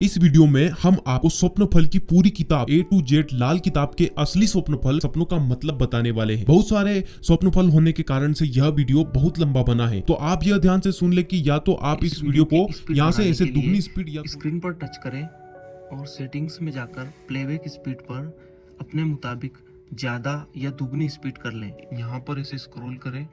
इस वीडियो में हम आपको स्वप्न फल की पूरी किताब A to Z लाल किताब के असली स्वप्न फल सपनों का मतलब बताने वाले हैं। बहुत सारे स्वप्न फल होने के कारण से यह वीडियो बहुत लंबा बना है, तो आप यह ध्यान से सुन ले कि या तो आप इस वीडियो को यहाँ से ऐसे दुगनी स्पीड या स्क्रीन पर टच करें और सेटिंग्स में जाकर प्लेबैक स्पीड पर अपने मुताबिक ज़्यादा या दुगनी स्पीड कर लें। यहाँ पर इसे स्क्रॉल करें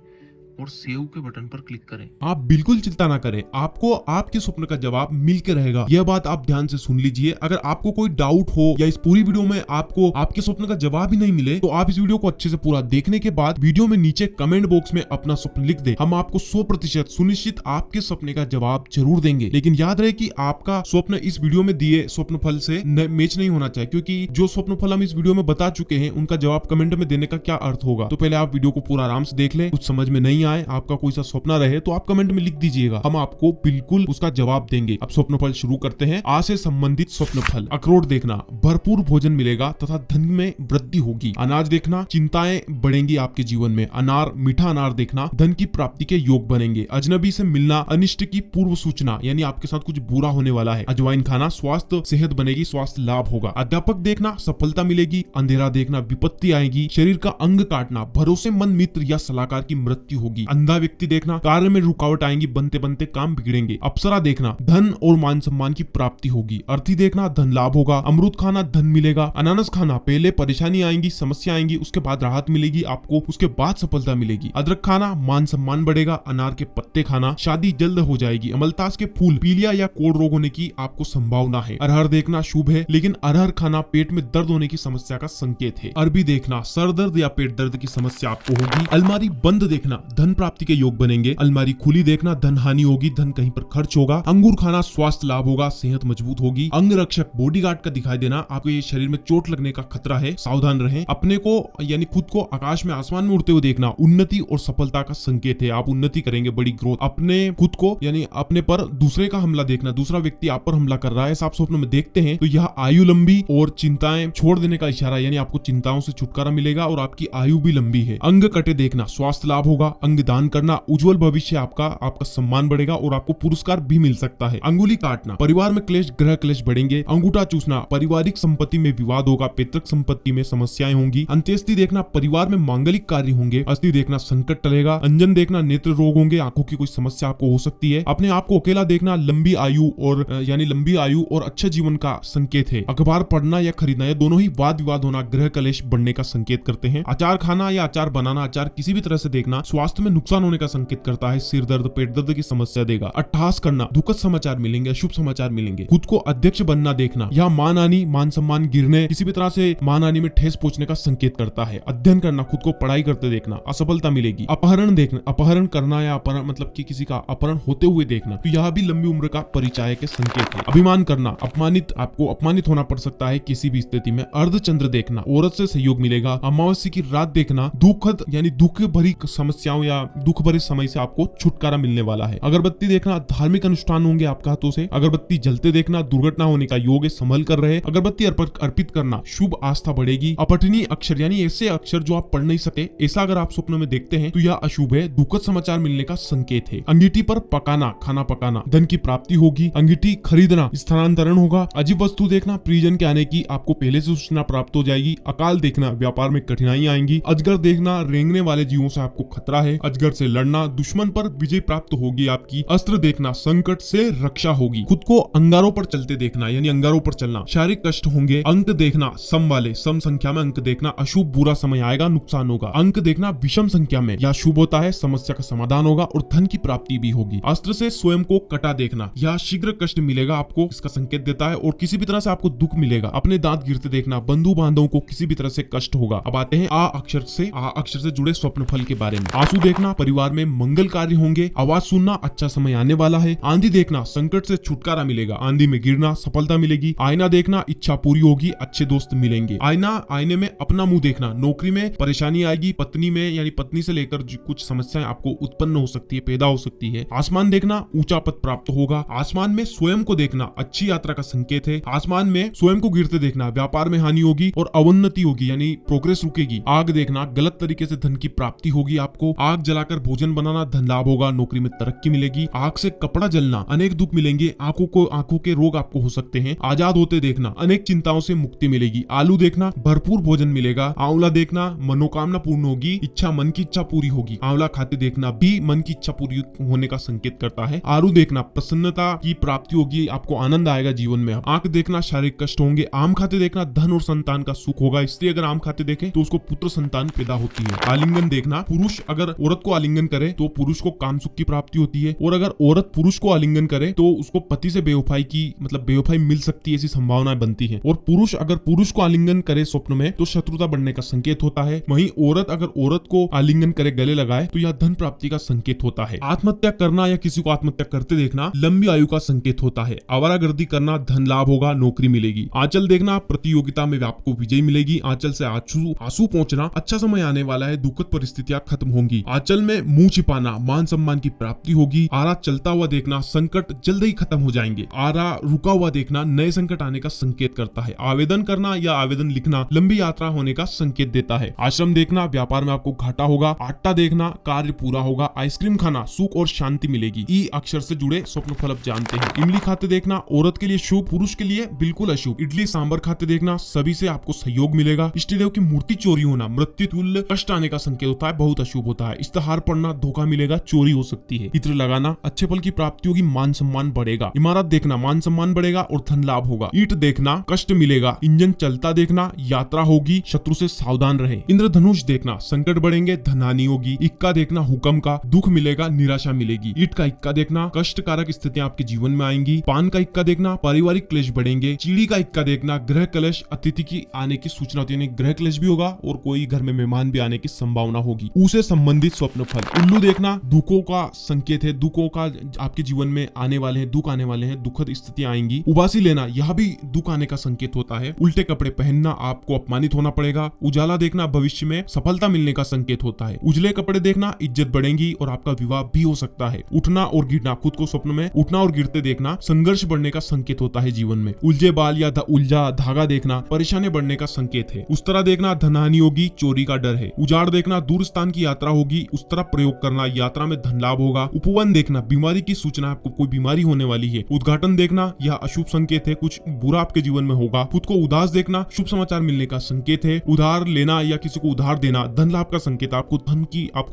और सेव के बटन पर क्लिक करें। आप बिल्कुल चिंता ना करें, आपको आपके स्वप्न का जवाब मिल के रहेगा। यह बात आप ध्यान से सुन लीजिए। अगर आपको कोई डाउट हो या इस पूरी वीडियो में आपको आपके स्वप्न का जवाब ही नहीं मिले, तो आप इस वीडियो को अच्छे से पूरा देखने के बाद वीडियो में नीचे कमेंट बॉक्स में अपना स्वप्न लिख दे। हम आपको 100% सुनिश्चित आपके सपने का जवाब जरूर देंगे। लेकिन याद रहे कि आपका स्वप्न इस वीडियो में दिए स्वप्न फल से मैच नहीं होना चाहिए, क्योंकि जो स्वप्न फल हम इस वीडियो में बता चुके हैं उनका जवाब कमेंट में देने का क्या अर्थ होगा। तो पहले आप वीडियो को पूरा आराम से देख ले। कुछ समझ में नहीं आए, आपका कोई सा स्वप्न रहे, तो आप कमेंट में लिख दीजिएगा, हम आपको बिल्कुल उसका जवाब देंगे। अब स्वप्न फल शुरू करते हैं। आ से संबंधित स्वप्न फल। अखरोट देखना, भरपूर भोजन मिलेगा तथा धन में वृद्धि होगी। अनाज देखना, चिंताएं बढ़ेंगी आपके जीवन में। अनार, मीठा अनार देखना, धन की प्राप्ति के योग बनेंगे। अजनबी से मिलना, अनिष्ट की पूर्व सूचना, यानी आपके साथ कुछ बुरा होने वाला है। अजवाइन खाना, स्वास्थ्य सेहत बनेगी, स्वास्थ्य लाभ होगा। अध्यापक देखना, सफलता मिलेगी। अंधेरा देखना, विपत्ति आएगी। शरीर का अंग काटना, भरोसेमंद मित्र या सलाहकार की मृत्यु होगी। अंधा व्यक्ति देखना, कार्य में रुकावट आएंगी, बनते बनते काम बिगड़ेंगे। अप्सरा देखना, धन और मान सम्मान की प्राप्ति होगी। अर्थी देखना, धन लाभ होगा। अमरूद खाना, धन मिलेगा। अनानास खाना, पहले परेशानी आएंगी, समस्या आएंगी, उसके बाद राहत मिलेगी आपको, उसके बाद सफलता मिलेगी। अदरक खाना, मान सम्मान बढ़ेगा। अनार के पत्ते खाना, शादी जल्द हो जाएगी। अमलतास के फूल, पीलिया या कोढ़ रोग होने की आपको संभावना है। अरहर देखना शुभ है, लेकिन अरहर खाना पेट में दर्द होने की समस्या का संकेत है। अरबी देखना, सर दर्द या पेट दर्द की समस्या आपको होगी। अलमारी बंद देखना, धन प्राप्ति के योग बनेंगे। अलमारी खुली देखना, धन हानि होगी, धन कहीं पर खर्च होगा। अंगूर खाना, स्वास्थ्य लाभ होगा, सेहत मजबूत होगी। अंग रक्षक, बॉडीगार्ड का दिखाई देना, आपको ये शरीर में चोट लगने का खतरा है, सावधान रहें। अपने को यानी खुद को आकाश में, आसमान में उड़ते हुए देखना, उन्नति और सफलता का संकेत है। आप उन्नति करेंगे, बड़ी ग्रोथ। अपने खुद को यानी अपने पर दूसरे का हमला देखना, दूसरा व्यक्ति आप पर हमला कर रहा है, आप स्वप्न में देखते हैं, तो यह आयु लंबी और चिंताएं छोड़ देने का इशारा, यानी आपको चिंताओं से छुटकारा मिलेगा और आपकी आयु भी लंबी है। अंग कटे देखना, स्वास्थ्य लाभ होगा। अंग दान करना, उज्जवल भविष्य आपका सम्मान बढ़ेगा और आपको पुरस्कार भी मिल सकता है। अंगुली काटना, परिवार में क्लेश, ग्रह क्लेश बढ़ेंगे। अंगूठा चूसना, पारिवारिक संपत्ति में विवाद होगा, पैतृक संपत्ति में समस्याएं होंगी। अंत्येष्टि देखना, परिवार में मांगलिक कार्य होंगे। अस्थि देखना, संकट टलेगा। अंजन देखना, नेत्र रोग होंगे, आंखों की कोई समस्या आपको हो सकती है। अपने आप को अकेला देखना, लंबी आयु और अच्छे जीवन का संकेत है। अखबार पढ़ना या खरीदना, यह दोनों ही वाद विवाद होना, ग्रह कलेश बढ़ने का संकेत करते हैं। अचार खाना या अचार बनाना, अचार किसी भी तरह से देखना, स्वास्थ्य में नुकसान होने का संकेत करता है। सिर दर्द, पेट दर्द की समस्या देगा। अट्टहास करना, दुखद समाचार मिलेंगे, शुभ समाचार मिलेंगे। खुद को अध्यक्ष बनना देखना, यह मान हानि, मान सम्मान गिरने, किसी भी तरह से मान हानि में ठेस पहुंचने का संकेत करता है। अध्ययन करना, खुद को पढ़ाई करते देखना, असफलता मिलेगी। अपहरण देखना, अपहरण करना या अपहरण मतलब कि किसी का अपहरण होते हुए देखना, तो यह भी लंबी उम्र का परिचय के संकेत है। अभिमान करना, आपको अपमानित होना पड़ सकता है किसी भी स्थिति में। अर्धचंद्र देखना, औरत से सहयोग मिलेगा। अमावस्या की रात देखना, दुखद यानी दुख भरी समस्याओं या दुख भरे समय से आपको छुटकारा मिलने वाला है। अगरबत्ती देखना, धार्मिक अनुष्ठान होंगे आपके हाथों से। अगरबत्ती जलते देखना, दुर्घटना होने का योग है, संभल कर रहे। अगरबत्ती अर्पित करना, शुभ आस्था बढ़ेगी। अपठनीय अक्षर यानी ऐसे अक्षर जो आप पढ़ नहीं सकते, ऐसा अगर आप स्वप्न में देखते हैं तो यह अशुभ है, दुखद समाचार मिलने का संकेत है। अंगीठी पर पकाना, खाना पकाना, धन की प्राप्ति होगी। अंगीठी खरीदना, स्थानांतरण होगा। अजीब वस्तु देखना, परिजन के आने की आपको पहले से सूचना प्राप्त हो जाएगी। अकाल देखना, व्यापार में कठिनाई आएंगी। अजगर देखना, रेंगने वाले जीवों से आपको खतरा है। अजगर से लड़ना, दुश्मन पर विजय प्राप्त होगी आपकी। अस्त्र देखना, संकट से रक्षा होगी। खुद को अंगारों पर चलते देखना, यानी अंगारों पर चलना, शारीरिक कष्ट होंगे। अंक देखना, सम संख्या में अंक देखना, अशुभ बुरा समय आएगा, नुकसान होगा। अंक देखना विषम संख्या में, यह शुभ होता है, समस्या का समाधान होगा और धन की प्राप्ति भी होगी। अस्त्र से स्वयं को कटा देखना, यह शीघ्र कष्ट मिलेगा आपको, इसका संकेत देता है और किसी भी तरह से आपको दुख मिलेगा। अपने दांत गिरते देखना, बंधु बांधवों को किसी भी तरह से कष्ट होगा। अब आते हैं आ अक्षर से जुड़े स्वप्न फल के बारे में। आंसू देखना, परिवार में मंगल कार्य होंगे। आवाज सुनना, अच्छा समय आने वाला है। आंधी देखना, संकट से छुटकारा मिलेगा। आंधी में गिरना, सफलता मिलेगी। आईना देखना, इच्छा पूरी होगी, अच्छे दोस्त मिलेंगे। आईने में अपना मुंह देखना, नौकरी में परेशानी आएगी। पत्नी में यानी पत्नी से लेकर कुछ समस्याएं आपको उत्पन्न हो सकती है, पैदा हो सकती है। आसमान देखना, ऊंचा पद प्राप्त होगा। आसमान में स्वयं को देखना, अच्छी यात्रा का संकेत है। आसमान में स्वयं को गिरते देखना, व्यापार में हानि होगी और अवन्नति होगी, यानी प्रोग्रेस रुकेगी। आग देखना, गलत तरीके से धन की प्राप्ति होगी आपको। आग आग जलाकर भोजन बनाना धन लाभ होगा, नौकरी में तरक्की मिलेगी। आग से कपड़ा जलना अनेक दुख मिलेंगे, आंखों के रोग आपको हो सकते हैं। आजाद होते देखना अनेक चिंताओं से मुक्ति मिलेगी। आलू देखना भरपूर भोजन मिलेगा। आंवला देखना मनोकामना पूर्ण होगी, मन की इच्छा पूरी होगी। आंवला खाते देखना भी मन की इच्छा पूरी होने का संकेत करता है। आलू देखना प्रसन्नता की प्राप्ति होगी, आपको आनंद आएगा जीवन में। आंख देखना शारीरिक कष्ट होंगे। आम खाते देखना धन और संतान का सुख होगा। स्त्री अगर आम खाते देखे तो उसको पुत्र संतान पैदा होती है। आलिंगन देखना, पुरुष अगर औरत को आलिंगन करे तो पुरुष को काम सुख की प्राप्ति होती है, और अगर औरत पुरुष को आलिंगन करे तो उसको पति से बेवफाई मिल सकती है, ऐसी संभावनाएं बनती है। और पुरुष अगर पुरुष को आलिंगन करे स्वप्न में तो शत्रुता बढ़ने का संकेत होता है। वहीं औरत अगर औरत को आलिंगन करे, गले लगाए, तो यह धन प्राप्ति का संकेत होता है। आत्महत्या करना या किसी को आत्महत्या करते देखना लंबी आयु का संकेत होता है। आवारागर्दी करना धन लाभ होगा, नौकरी मिलेगी। आंचल देखना प्रतियोगिता में आपको विजय मिलेगी। आंचल से आंसू पहुंचना अच्छा समय आने वाला है, दुखद परिस्थितियां खत्म होंगी। आंचल में मुंह छिपाना मान सम्मान की प्राप्ति होगी। आरा चलता हुआ देखना संकट जल्द ही खत्म हो जाएंगे। आरा रुका हुआ देखना नए संकट आने का संकेत करता है। आवेदन करना या आवेदन लिखना लंबी यात्रा होने का संकेत देता है। आश्रम देखना व्यापार में आपको घाटा होगा। आटा देखना कार्य पूरा होगा। आइसक्रीम खाना सुख और शांति मिलेगी। ई अक्षर से जुड़े स्वप्न फल आप जानते हैं। इमली खाते देखना औरत के लिए शुभ, पुरुष के लिए बिल्कुल अशुभ। इडली सांबर खाते देखना सभी से आपको सहयोग मिलेगा। इष्ट देव की मूर्ति चोरी होना मृत्यु तुल्य कष्ट आने का संकेत होता है, बहुत अशुभ होता है। इश्तेहार पढ़ना धोखा मिलेगा, चोरी हो सकती है। इत्र लगाना अच्छे फल की प्राप्ति होगी, मान सम्मान बढ़ेगा। इमारत देखना मान सम्मान बढ़ेगा और धन लाभ होगा। ईंट देखना कष्ट मिलेगा। इंजन चलता देखना यात्रा होगी, शत्रु से सावधान रहे। इंद्रधनुष देखना संकट बढ़ेंगे, धनहानि होगी। इक्का देखना हुक्म का दुख मिलेगा, निराशा मिलेगी। ईंट का इक्का देखना कष्टकारक स्थितियां आपके जीवन में आएंगी। पान का इक्का देखना पारिवारिक क्लेश बढ़ेंगे। चीड़ी का इक्का देखना ग्रह कलेश अतिथि की आने की सूचना होती है, ग्रह क्लेश भी होगा और कोई घर में मेहमान भी आने की संभावना होगी। उसे संबंधित स्वप्न फल। उल्लू देखना दुखों का संकेत है, दुखों का आपके जीवन में आने वाले हैं, दुख आने वाले हैं, दुखद स्थितियां आएंगी। उबासी लेना यह भी दुख आने का संकेत होता है। उल्टे कपड़े पहनना आपको अपमानित होना पड़ेगा। उजाला देखना भविष्य में सफलता मिलने का संकेत होता है। उजले कपड़े देखना इज्जत बढ़ेगी और आपका विवाह भी हो सकता है। उठना और गिरना, खुद को स्वप्न में उठना और गिरते देखना संघर्ष बढ़ने का संकेत होता है जीवन में। उलझे बाल या उलझा धागा देखना परेशानी बढ़ने का संकेत है। उस तरह देखना धनहानि होगी, चोरी का डर है। उजाड़ देखना दूर स्थान की यात्रा होगी, उस तरह प्रयोग करना यात्रा में धन लाभ होगा। उपवन देखना बीमारी की सूचना, आपको कोई बीमारी होने वाली है। उद्घाटन देखना यह अशुभ संकेत है, कुछ बुरा आपके जीवन में होगा। खुद को उदास देखना शुभ समाचार मिलने का संकेत है। उधार लेना या किसी को उधार देना धन लाभ का संकेत, आपको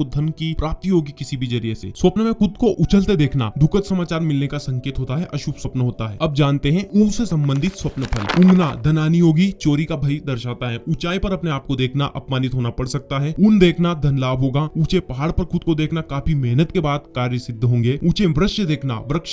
धन की प्राप्ति होगी किसी भी जरिए से। स्वप्न में खुद को उछलते देखना दुखद समाचार मिलने का संकेत होता है, अशुभ स्वप्न होता है। अब जानते हैं ऊंट से संबंधित स्वप्न फल। ऊँघना धनहानि होगी, चोरी का भय दर्शाता है। ऊंचाई पर अपने आप को देखना अपमानित होना पड़ सकता है। ऊन देखना धन लाभ होगा। ऊंचे पहाड़ पर खुद को देखना काफी मेहनत के बाद कार्य सिद्ध होंगे। ऊंचे वृक्ष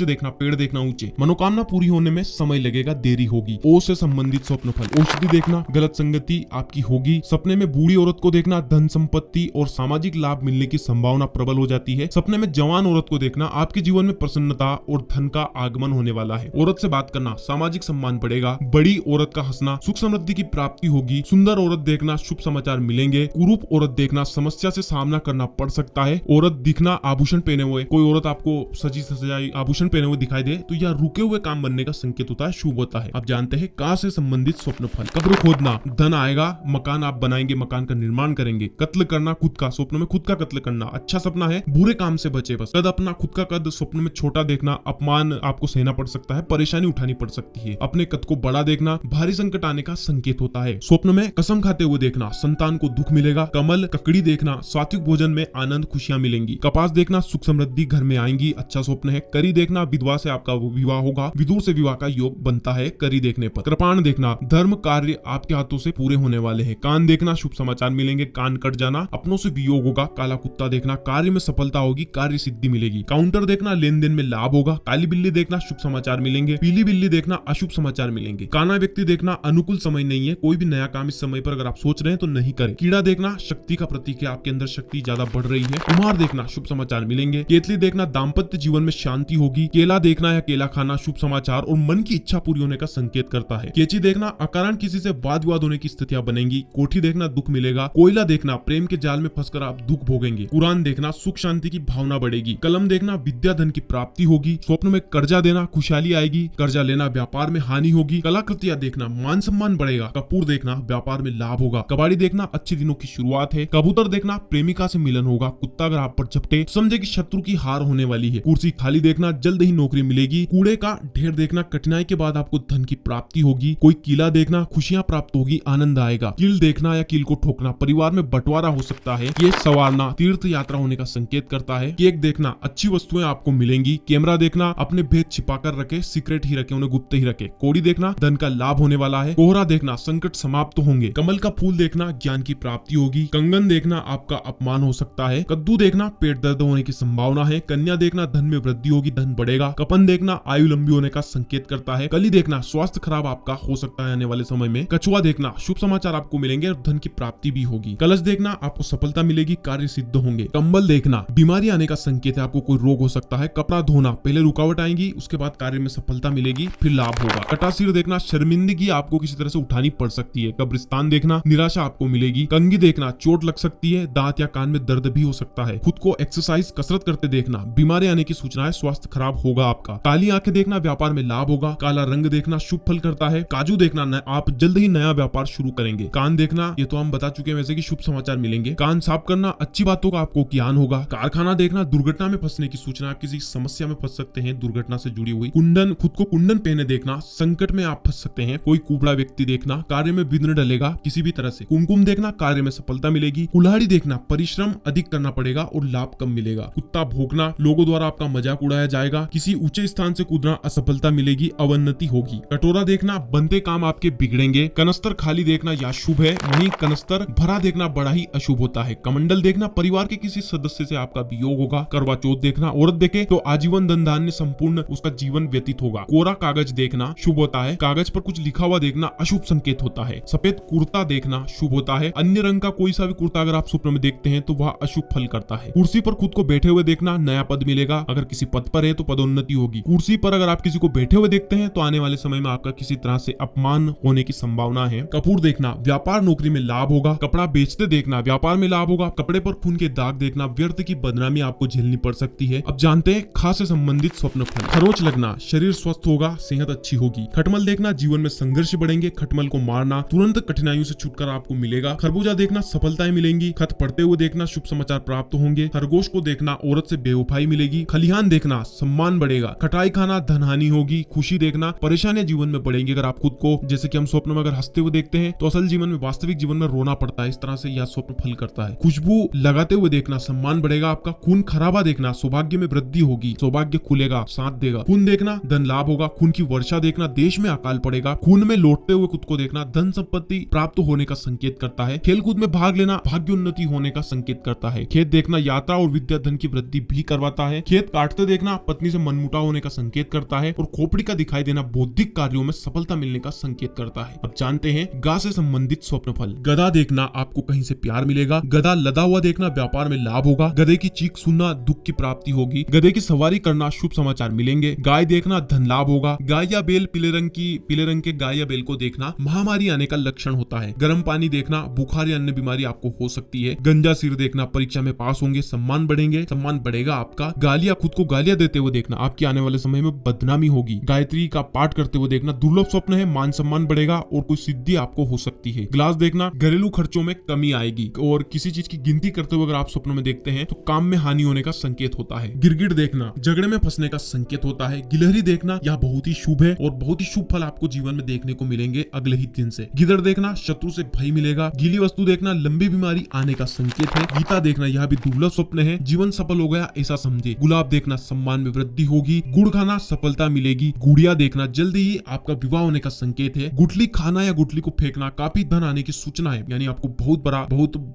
देखना पेड़ देखना ऊंचे, मनोकामना पूरी होने में समय लगेगा, देरी होगी। ओ से संबंधित स्वप्न फल। औषधि देखना गलत संगति आपकी होगी। सपने में बूढ़ी औरत को देखना धन संपत्ति और सामाजिक लाभ मिलने की संभावना प्रबल हो जाती है। सपने में जवान औरत को देखना आपके जीवन में प्रसन्नता और धन का आगमन होने वाला है। औरत से बात करना सामाजिक सम्मान बढ़ेगा। बड़ी औरत का हंसना सुख समृद्धि की प्राप्ति होगी। सुंदर औरत देखना शुभ समाचार मिलेंगे। कुरूप औरत देखना समस्या से सामना करना पड़ सकता है। औरत दिखना आभूषण पहने हुए, कोई औरत आपको सजी सजाई आभूषण पहने हुए दिखाई दे तो यह रुके हुए काम बनने का संकेत होता है, शुभ होता है। अब जानते हैं का से संबंधित स्वप्न फल। कब्र खोदना धन आएगा। मकान आप बनाएंगे, मकान का निर्माण करेंगे। कत्ल करना खुद का, स्वप्न में खुद का कत्ल करना अच्छा सपना है, बुरे काम से बचे बस। कद अपना खुद का कद स्वप्न में छोटा देखना, अपमान आपको सहना पड़ सकता है, परेशानी उठानी पड़ सकती है। अपने कद को बड़ा देखना भारी संकट आने का संकेत होता है। स्वप्न में कसम खाते हुए देखना संतान को दुख मिलेगा। कमल ककड़ी देखना सात्विक भोजन में आनंद खुशियां मिलेंगी। कपास देखना सुख समृद्धि घर में आएंगी, अच्छा स्वप्न है। करी देखना विधवा से आपका विवाह होगा, विदुर से विवाह का योग बनता है करी देखने पर। कृपाण देखना धर्म कार्य आपके हाथों से पूरे होने वाले हैं। कान देखना शुभ समाचार मिलेंगे, कान कट जाना अपनों से वियोग होगा। काला कुत्ता देखना कार्य में सफलता होगी, कार्य सिद्धि मिलेगी। काउंटर देखना लेन देन में लाभ होगा। काली बिल्ली देखना शुभ समाचार मिलेंगे। पीली बिल्ली देखना अशुभ समाचार मिलेंगे। काना व्यक्ति देखना अनुकूल समय नहीं है, कोई भी नया काम इस समय पर अगर आप सोच रहे हैं तो नहीं करें। कीड़ा देखना शक्ति का प्रतीक है, आपके अंदर शक्ति ज्यादा बढ़ रही है। कुमार देखना शुभ समाचार मिलेंगे। केतली देखना दाम्पत्य जीवन में शांति होगी। केला देखना या केला खाना शुभ समाचार और मन की इच्छा पूरी होने का संकेत करता है। केची देखना अकारण किसी से वाद विवाद होने की स्थितियां बनेंगी। कोठी देखना दुख मिलेगा। कोयला देखना प्रेम के जाल में फंसकर आप दुख भोगेंगे। कुरान देखना सुख शांति की भावना बढ़ेगी। कलम देखना विद्या धन की प्राप्ति होगी। स्वप्न में कर्जा देना खुशहाली आएगी। कर्जा लेना व्यापार में हानि होगी। कलाकृतियां देखना मान सम्मान बढ़ेगा। कपूर देखना व्यापार में लाभ होगा। कबाड़ी देखना अच्छे दिनों की शुरुआत है। कबूतर देखना प्रेमिका से मिलन सम्मेलन होगा। कुत्ता अगर आप पर झपटे समझे कि शत्रु की हार होने वाली है। कुर्सी खाली देखना, जल्द ही नौकरी मिलेगी। कूड़े का ढेर देखना, कठिनाई के बाद आपको धन की प्राप्ति होगी। कोई किला देखना, खुशियां प्राप्त होगी, आनंद आएगा। कील देखना या कील को ठोकना, परिवार में बंटवारा हो सकता है। ये सवारना तीर्थ यात्रा होने का संकेत करता है। केक देखना, अच्छी वस्तुएं आपको मिलेंगी। कैमरा देखना, अपने भेद छिपा कर रखे, सीक्रेट ही रखे, उन्हें गुप्त ही रखे। कोड़ी देखना, धन का लाभ होने वाला है। कोहरा देखना, संकट समाप्त होंगे। कमल का फूल देखना, ज्ञान की प्राप्ति होगी। कंगन देखना, आपका अपमान हो सकता है। कद्दू देखना, पेट दर्द होने की संभावना है। कन्या देखना, धन में वृद्धि होगी, धन बढ़ेगा। कपन देखना, आयु लंबी होने का संकेत करता है। कली देखना, स्वास्थ्य खराब आपका हो सकता है आने वाले समय में। कछुआ देखना, शुभ समाचार आपको मिलेंगे और धन की प्राप्ति भी होगी। कलश देखना, आपको सफलता मिलेगी, कार्य सिद्ध होंगे। कंबल देखना, बीमारी आने का संकेत है, आपको कोई रोग हो सकता है। कपड़ा धोना, पहले रुकावट आएगी, उसके बाद कार्य में सफलता मिलेगी, फिर लाभ होगा। कटा सिर देखना, शर्मिंदगी आपको किसी तरह से उठानी पड़ सकती है। कब्रिस्तान देखना, निराशा आपको मिलेगी। कंघी देखना, चोट लग सकती है, दांत या कान में दर्द भी हो सकता है। खुद को एक्सरसाइज कसरत करते देखना, बीमारी आने की सूचना है, स्वास्थ्य खराब होगा आपका। काली आंखें देखना, व्यापार में लाभ होगा। काला रंग देखना, शुभ फल करता है। काजू देखना, आप जल्द ही नया व्यापार शुरू करेंगे। कान देखना, ये तो हम बता चुके हैं वैसे कि शुभ समाचार मिलेंगे। कान साफ करना, अच्छी बातों का आपको ज्ञान होगा। कारखाना देखना, दुर्घटना में फंसने की सूचना, किसी समस्या में फंस सकते हैं दुर्घटना से जुड़ी हुई। कुंडन, खुद को कुंडन पहने देखना, संकट में आप फंस सकते हैं। कोई कुबड़ा व्यक्ति देखना, कार्य में विघ्न डलेगा किसी भी तरह से। कुमकुम देखना, कार्य में सफलता मिलेगी। कुल्हाड़ी देखना, परिश्रम अधिक करना पड़ेगा और लाभ कम मिलेगा। कुत्ता भौंकना, लोगों द्वारा आपका मजाक उड़ाया जाएगा। किसी ऊंचे स्थान से कूदना, असफलता मिलेगी, अवन्नति होगी। कटोरा देखना, बनते काम आपके बिगड़ेंगे। कनस्तर खाली देखना या शुभ है, वहीं कनस्तर भरा देखना बड़ा ही अशुभ होता है। कमंडल देखना, परिवार के किसी सदस्य से आपका वियोग होगा। करवा चौथ देखना, औरत देखे तो आजीवन धन धान्य संपूर्ण उसका जीवन व्यतीत होगा। कोरा कागज देखना शुभ होता है। कागज पर कुछ लिखा हुआ देखना अशुभ संकेत होता है। सफेद कुर्ता देखना शुभ होता है। अन्य रंग का कोई सा भी कुर्ता अगर आप स्वप्न में देखते हैं तो वह अशुभ फल करता है। कुर्सी पर खुद को बैठे हुए देखना, नया पद मिलेगा। अगर किसी पद पर है तो पदोन्नति होगी। कुर्सी पर अगर आप किसी को बैठे हुए देखते हैं तो आने वाले समय में आपका किसी तरह से अपमान होने की संभावना है। कपूर देखना, व्यापार नौकरी में लाभ होगा। कपड़ा बेचते देखना, व्यापार में लाभ होगा। कपड़े पर खून के दाग देखना, व्यर्थ की बदनामी आपको झेलनी पड़ सकती है। अब जानते हैं खा से संबंधित स्वप्न फल। खरोच लगना, शरीर स्वस्थ होगा, सेहत अच्छी होगी। खटमल देखना, जीवन में संघर्ष बढ़ेंगे। खटमल को मारना, तुरंत कठिनाइयों से छुटकारा आपको मिलेगा। खरबूजा देखना, सफलताएं मिलेंगी। खत पढ़ते हुए देखना, शुभ समाचार प्राप्त होंगे। खरगोश को देखना, औरत से बेवफाई मिलेगी। खलिहान देखना, सम्मान बढ़ेगा। खटाई खाना, धनहानि होगी। खुशी देखना, परेशानियां जीवन में बढ़ेंगी। अगर आप खुद को जैसे कि हम स्वप्न में अगर हंसते हुए देखते हैं तो असल जीवन में, वास्तविक जीवन में रोना पड़ता है। इस तरह से यह स्वप्न फल करता है। खुशबू लगाते हुए देखना, सम्मान बढ़ेगा आपका। खून खराबा देखना, सौभाग्य में वृद्धि होगी, सौभाग्य खुलेगा, साथ देगा। खून देखना, धन लाभ होगा। खून की वर्षा देखना, देश में अकाल पड़ेगा। खून में लौटते हुए खुद को देखना, धन संपत्ति प्राप्त होने का संकेत करता है। खेलकूद में भाग लेना, भाग्योन्नति होने का संकेत करता है। खेत देखना, यात्रा और विद्या धन की वृद्धि भी करवाता है। खेत काटते देखना, पत्नी से मनमुटाव होने का संकेत करता है। और खोपड़ी का दिखाई देना, बौद्धिक कार्यों में सफलता मिलने का संकेत करता है। अब जानते हैं गा से संबंधित स्वप्न फल। गधा देखना, आपको कहीं से प्यार मिलेगा। गधा लदा हुआ देखना, व्यापार में लाभ होगा। गधे की चीख सुनना, दुख की प्राप्ति होगी। गधे की सवारी करना, शुभ समाचार मिलेंगे। गाय देखना, धन लाभ होगा। गाय या बेल, पीले रंग के गाय या बेल को देखना महामारी आने का लक्षण होता है। गर्म पानी देखना, बुखार या अन्य बीमारी आपको हो सकती है। गंजा सिर देखना, परीक्षा में पास होंगे, सम्मान बढ़ेंगे, सम्मान बढ़ेगा आपका। गालियां, खुद को गालियां देते हुए देखना, आपकी आने वाले समय में बदनामी होगी। गायत्री का पाठ करते हुए देखना, दुर्लभ स्वप्न है, मान सम्मान बढ़ेगा और कोई सिद्धि आपको हो सकती है। ग्लास देखना, घरेलू खर्चों में कमी आएगी। और किसी चीज की गिनती करते हुए अगर आप स्वप्न में देखते हैं तो काम में हानि होने का संकेत होता है। गिरगिट देखना, झगड़े में फंसने का संकेत होता है। गिलहरी देखना, यह बहुत ही शुभ है और बहुत ही शुभ फल आपको जीवन में देखने को मिलेंगे अगले ही दिन से। गिदड़ देखना, शत्रु से भय मिलेगा। गीली वस्तु देखना, लंबी बीमारी आने का संकेत है। गीता देखना, यह भी दुर्लभ स्वप्न है, जीवन सफल हो गया ऐसा समझे। गुलाब देखना, सम्मान में वृद्धि होगी। गुड़ खाना, सफलता मिलेगी। गुड़िया देखना, जल्दी ही आपका विवाह होने का संकेत है। गुठली खाना या गुठली को फेंकना, काफी धन आने की सूचना है, यानी आपको बहुत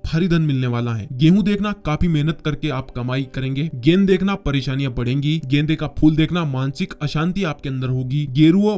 भारी धन मिलने वाला है। गेहूं देखना, काफी मेहनत करके आप कमाई करेंगे। गेंद देखना, परेशानियां बढ़ेंगी। गेंदे का फूल देखना, मानसिक अशांति आपके अंदर होगी। गेरुआ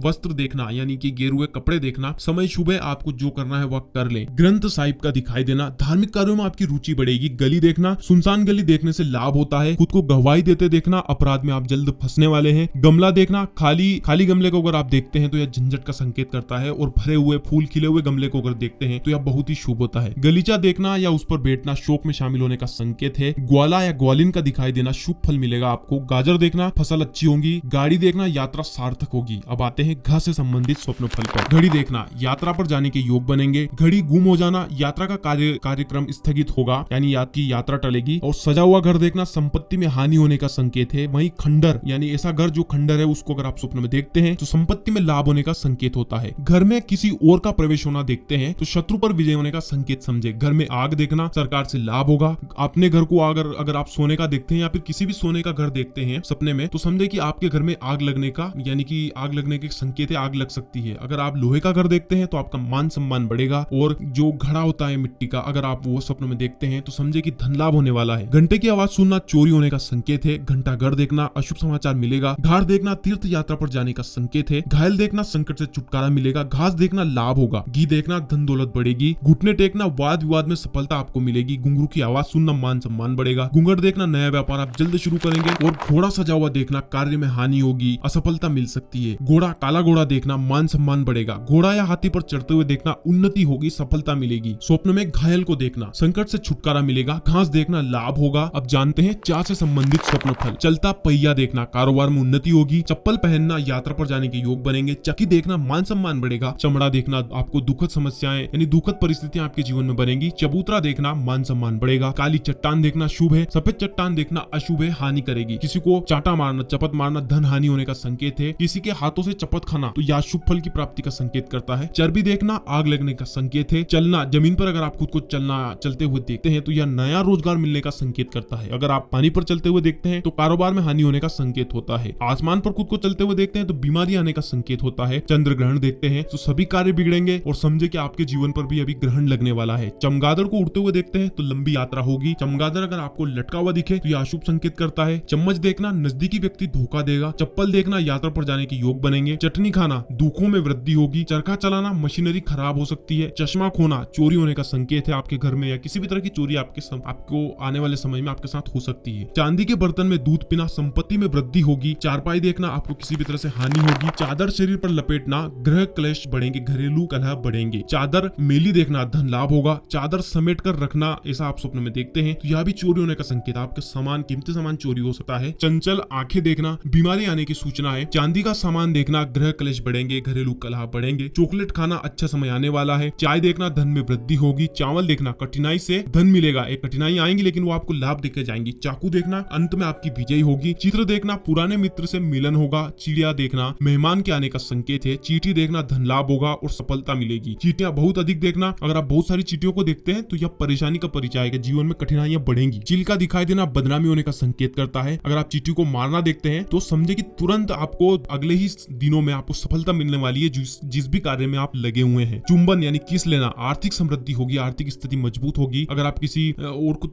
वस्त्र देखना, यानी कि गेरुए कपड़े देखना, समय शुभ है, आपको जो करना है वह कर ले। ग्रंथ साहिब का दिखाई देना, धार्मिक कार्यों में आपकी रुचि बढ़ेगी। गली देखना, सुनसान गली देखने से लाभ होता है। खुद को गवाही देते देखना, अपराध में आप जल्द फंसने वाले हैं। गमला देखना, खाली गमले को अगर आप देखते हैं तो यह झंझट का संकेत करता है और भरे हुए फूल खिले हुए गमले को अगर देखते हैं तो यह बहुत ही शुभ होता है। गलीचा देखना या उस पर बैठना शोक में शामिल होने का संकेत है। ग्वाला या ग्वालिन का दिखाई देना, शुभ फल मिलेगा आपको। गाजर देखना, फसल अच्छी होगी। गाड़ी देखना, यात्रा सार्थक होगी। अब आते हैं घ से संबंधित स्वप्न फल पर। घड़ी देखना, यात्रा पर जाने के योग बनेंगे। घड़ी गुम हो जाना, यात्रा का कार्यक्रम स्थगित होगा। यानी आपकी यात्रा टलेगी। और सजा हुआ घर देखना संपत्ति में हानि होने का संकेत है। वहीं खंडर यानी ऐसा घर जो खंडर है उसको अगर आप स्वप्न में देखते हैं तो संपत्ति में लाभ होने का संकेत होता है। घर में किसी और का प्रवेश होना देखते हैं तो शत्रु पर विजय होने का संकेत समझे। घर में आग देखना सरकार से लाभ होगा। अपने घर को अगर आप सोने का देखते हैं या फिर किसी भी सोने का घर देखते हैं सपने में तो समझे कि आपके घर में आग लगने का यानी कि आग लगने के संकेत है, आग लग सकती है। अगर आप लोहे का घर देखते हैं तो आपका मान सम्मान बढ़ेगा। और जो घड़ा होता है मिट्टी का अगर आप वो स्वप्न में देखते हैं तो समझे कि धन लाभ होने वाला है। घंटे की आवाज सुनना चोरी होने का संकेत है। घंटा घर देखना अशुभ समाचार मिलेगा। ढार देखना तीर्थ यात्रा पर जाने का संकेत है। घायल देखना संकट से छुटकारा मिलेगा। घास देखना लाभ होगा। घी देखना धन दौलत बढ़ेगी। घुटने टेकना वाद विवाद में सफलता आपको मिलेगी। घुंघरू की आवाज सुनना मान सम्मान बढ़ेगा। घूंघट देखना नया व्यापार आप जल्द शुरू करेंगे। और घोड़ा सजा हुआ देखना कार्य में हानि होगी, असफलता मिल सकती है। घोड़ा काला घोड़ा देखना मान सम्मान बढ़ेगा। घोड़ा या हाथी पर चढ़ते हुए देखना उन्नति होगी, सफलता मिलेगी। स्वप्न में घायल को देखना संकट से छुटकारा मिलेगा। घास देखना लाभ होगा। अब जानते हैं चाय से संबंधित स्वप्न फल। चलता पहिया देखना कारोबार में उन्नति होगी। चप्पल पहनना यात्रा पर जाने के योग बनेंगे। चक्की देखना मान सम्मान बढ़ेगा। चमड़ा देखना आपको दुखद समस्याएं यानी दुखद परिस्थितियां आपके जीवन में बनेंगी। चबूतरा देखना मान सम्मान बढ़ेगा। काली चट्टान देखना शुभ है। सफेद चट्टान देखना अशुभ है, हानि करेगी। किसी को चाटा मारना चपत मारना धन हानि होने का संकेत है। किसी के हाथों से चपत खाना तो यह शुभ फल की प्राप्ति का संकेत करता है। चर्बी देखना आग लगने का संकेत है। चलना जमीन पर अगर आप खुद को चलते हुए देखते हैं तो यह नया रोजगार मिलने का संकेत करता है। अगर आप पानी पर चलते हुए देखते हैं तो कारोबार में हानि होने का संकेत होता है। आसमान पर खुद को चलते हुए देखते हैं तो बीमारी आने का संकेत होता है। चंद्र ग्रहण देखते हैं तो सभी कार्य बिगड़ेंगे और समझे कि आपके जीवन पर भी अभी ग्रहण लगने वाला है। चमगादड़ को उड़ते हुए देखते हैं तो लंबी यात्रा होगी। चमगादड़ अगर आपको लटका हुआ दिखे तो यह अशुभ संकेत करता है। चम्मच देखना नजदीकी व्यक्ति धोखा देगा। चप्पल देखना यात्रा पर जाने के योग बनेंगे। चटनी खाना दुखों में वृद्धि होगी। चरखा चलाना मशीनरी खराब हो सकती है। चश्मा खोना चोरी होने का संकेत है। आपके घर में या किसी भी तरह की चोरी आपको आने वाले समय में आपके साथ हो सकती है। चांदी के बर्तन में दूध पीना संपत्ति में वृद्धि होगी। चारपाई देखना आपको किसी भी तरह से हानि होगी। चादर शरीर पर लपेटना ग्रह क्लेश बढ़ेंगे, घरेलू कलह बढ़ेंगे। चादर मेली देखना धन लाभ होगा। चादर समेट कर रखना ऐसा आप स्वप्न में देखते हैं तो यह भी चोरी होने का संकेत, आपके सामान कीमती सामान चोरी हो सकता है। चंचल आंखें देखना बीमारी आने की सूचना है। चांदी का सामान देखना ग्रह क्लेश बढ़ेंगे, घरेलू कलह बढ़ेंगे। चॉकलेट खाना अच्छा समय आने वाला है। चाय देखना धन में वृद्धि होगी। चावल देखना कठिनाई से धन मिलेगा। एक कठिनाई आएंगी लेकिन वो आपको लाभ देके जाएंगी। चाकू देखना अंत में आपकी विजय होगी। चित्र देखना पुराने मित्र से मिलन होगा। चिड़िया देखना मेहमान के आने का संकेत है। चींटी देखना धन लाभ होगा और सफलता मिलेगी। चींटियां बहुत अधिक देखना अगर आप बहुत सारी चींटियों को देखते हैं तो यह परेशानी का परिचय है, जीवन में कठिनाइयां बढ़ेंगी। चिल्का दिखाई देना बदनामी होने का संकेत करता है। अगर आप चींटी को मारना देखते हैं तो समझे कि तुरंत आपको अगले ही दिनों में आपको सफलता मिलने वाली है जिस भी कार्य में आप लगे हुए हैं। चुंबन यानी किस लेना आर्थिक समृद्धि होगी, आर्थिक स्थिति मजबूत होगी। अगर आप किसी और को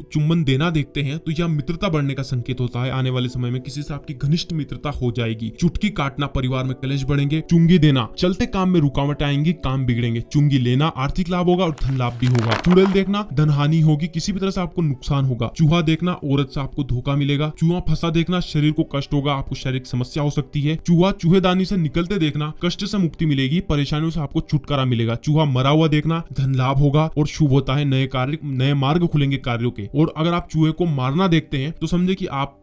चुंबन देना देखते हैं तो यह मित्रता बढ़ने का संकेत होता है। आने वाले समय में किसी से आपकी घनिष्ठ मित्रता हो जाएगी। चुटकी काटना परिवार में कलेश बढ़ेंगे। चुंगी देना चलते काम में रुकावट आएंगी, काम बिगड़ेंगे। चुंगी लेना आर्थिक लाभ होगा और धन लाभ भी होगा। चुड़ैल देखना धन हानि होगी, किसी भी तरह से आपको नुकसान होगा। चूहा देखना औरत से आपको धोखा मिलेगा। चूहा फंसा देखना शरीर को कष्ट होगा, आपको शारीरिक समस्या हो सकती है। चूहा चूहेदानी से निकलते देखना कष्ट से मुक्ति मिलेगी, परेशानियों से आपको छुटकारा मिलेगा। चूहा मरा हुआ देखना धन लाभ होगा और शुभ होता है, नए मार्ग खुलेंगे कार्यों के। और अगर आप चूहे को मारना देखते हैं तो समझे कि आप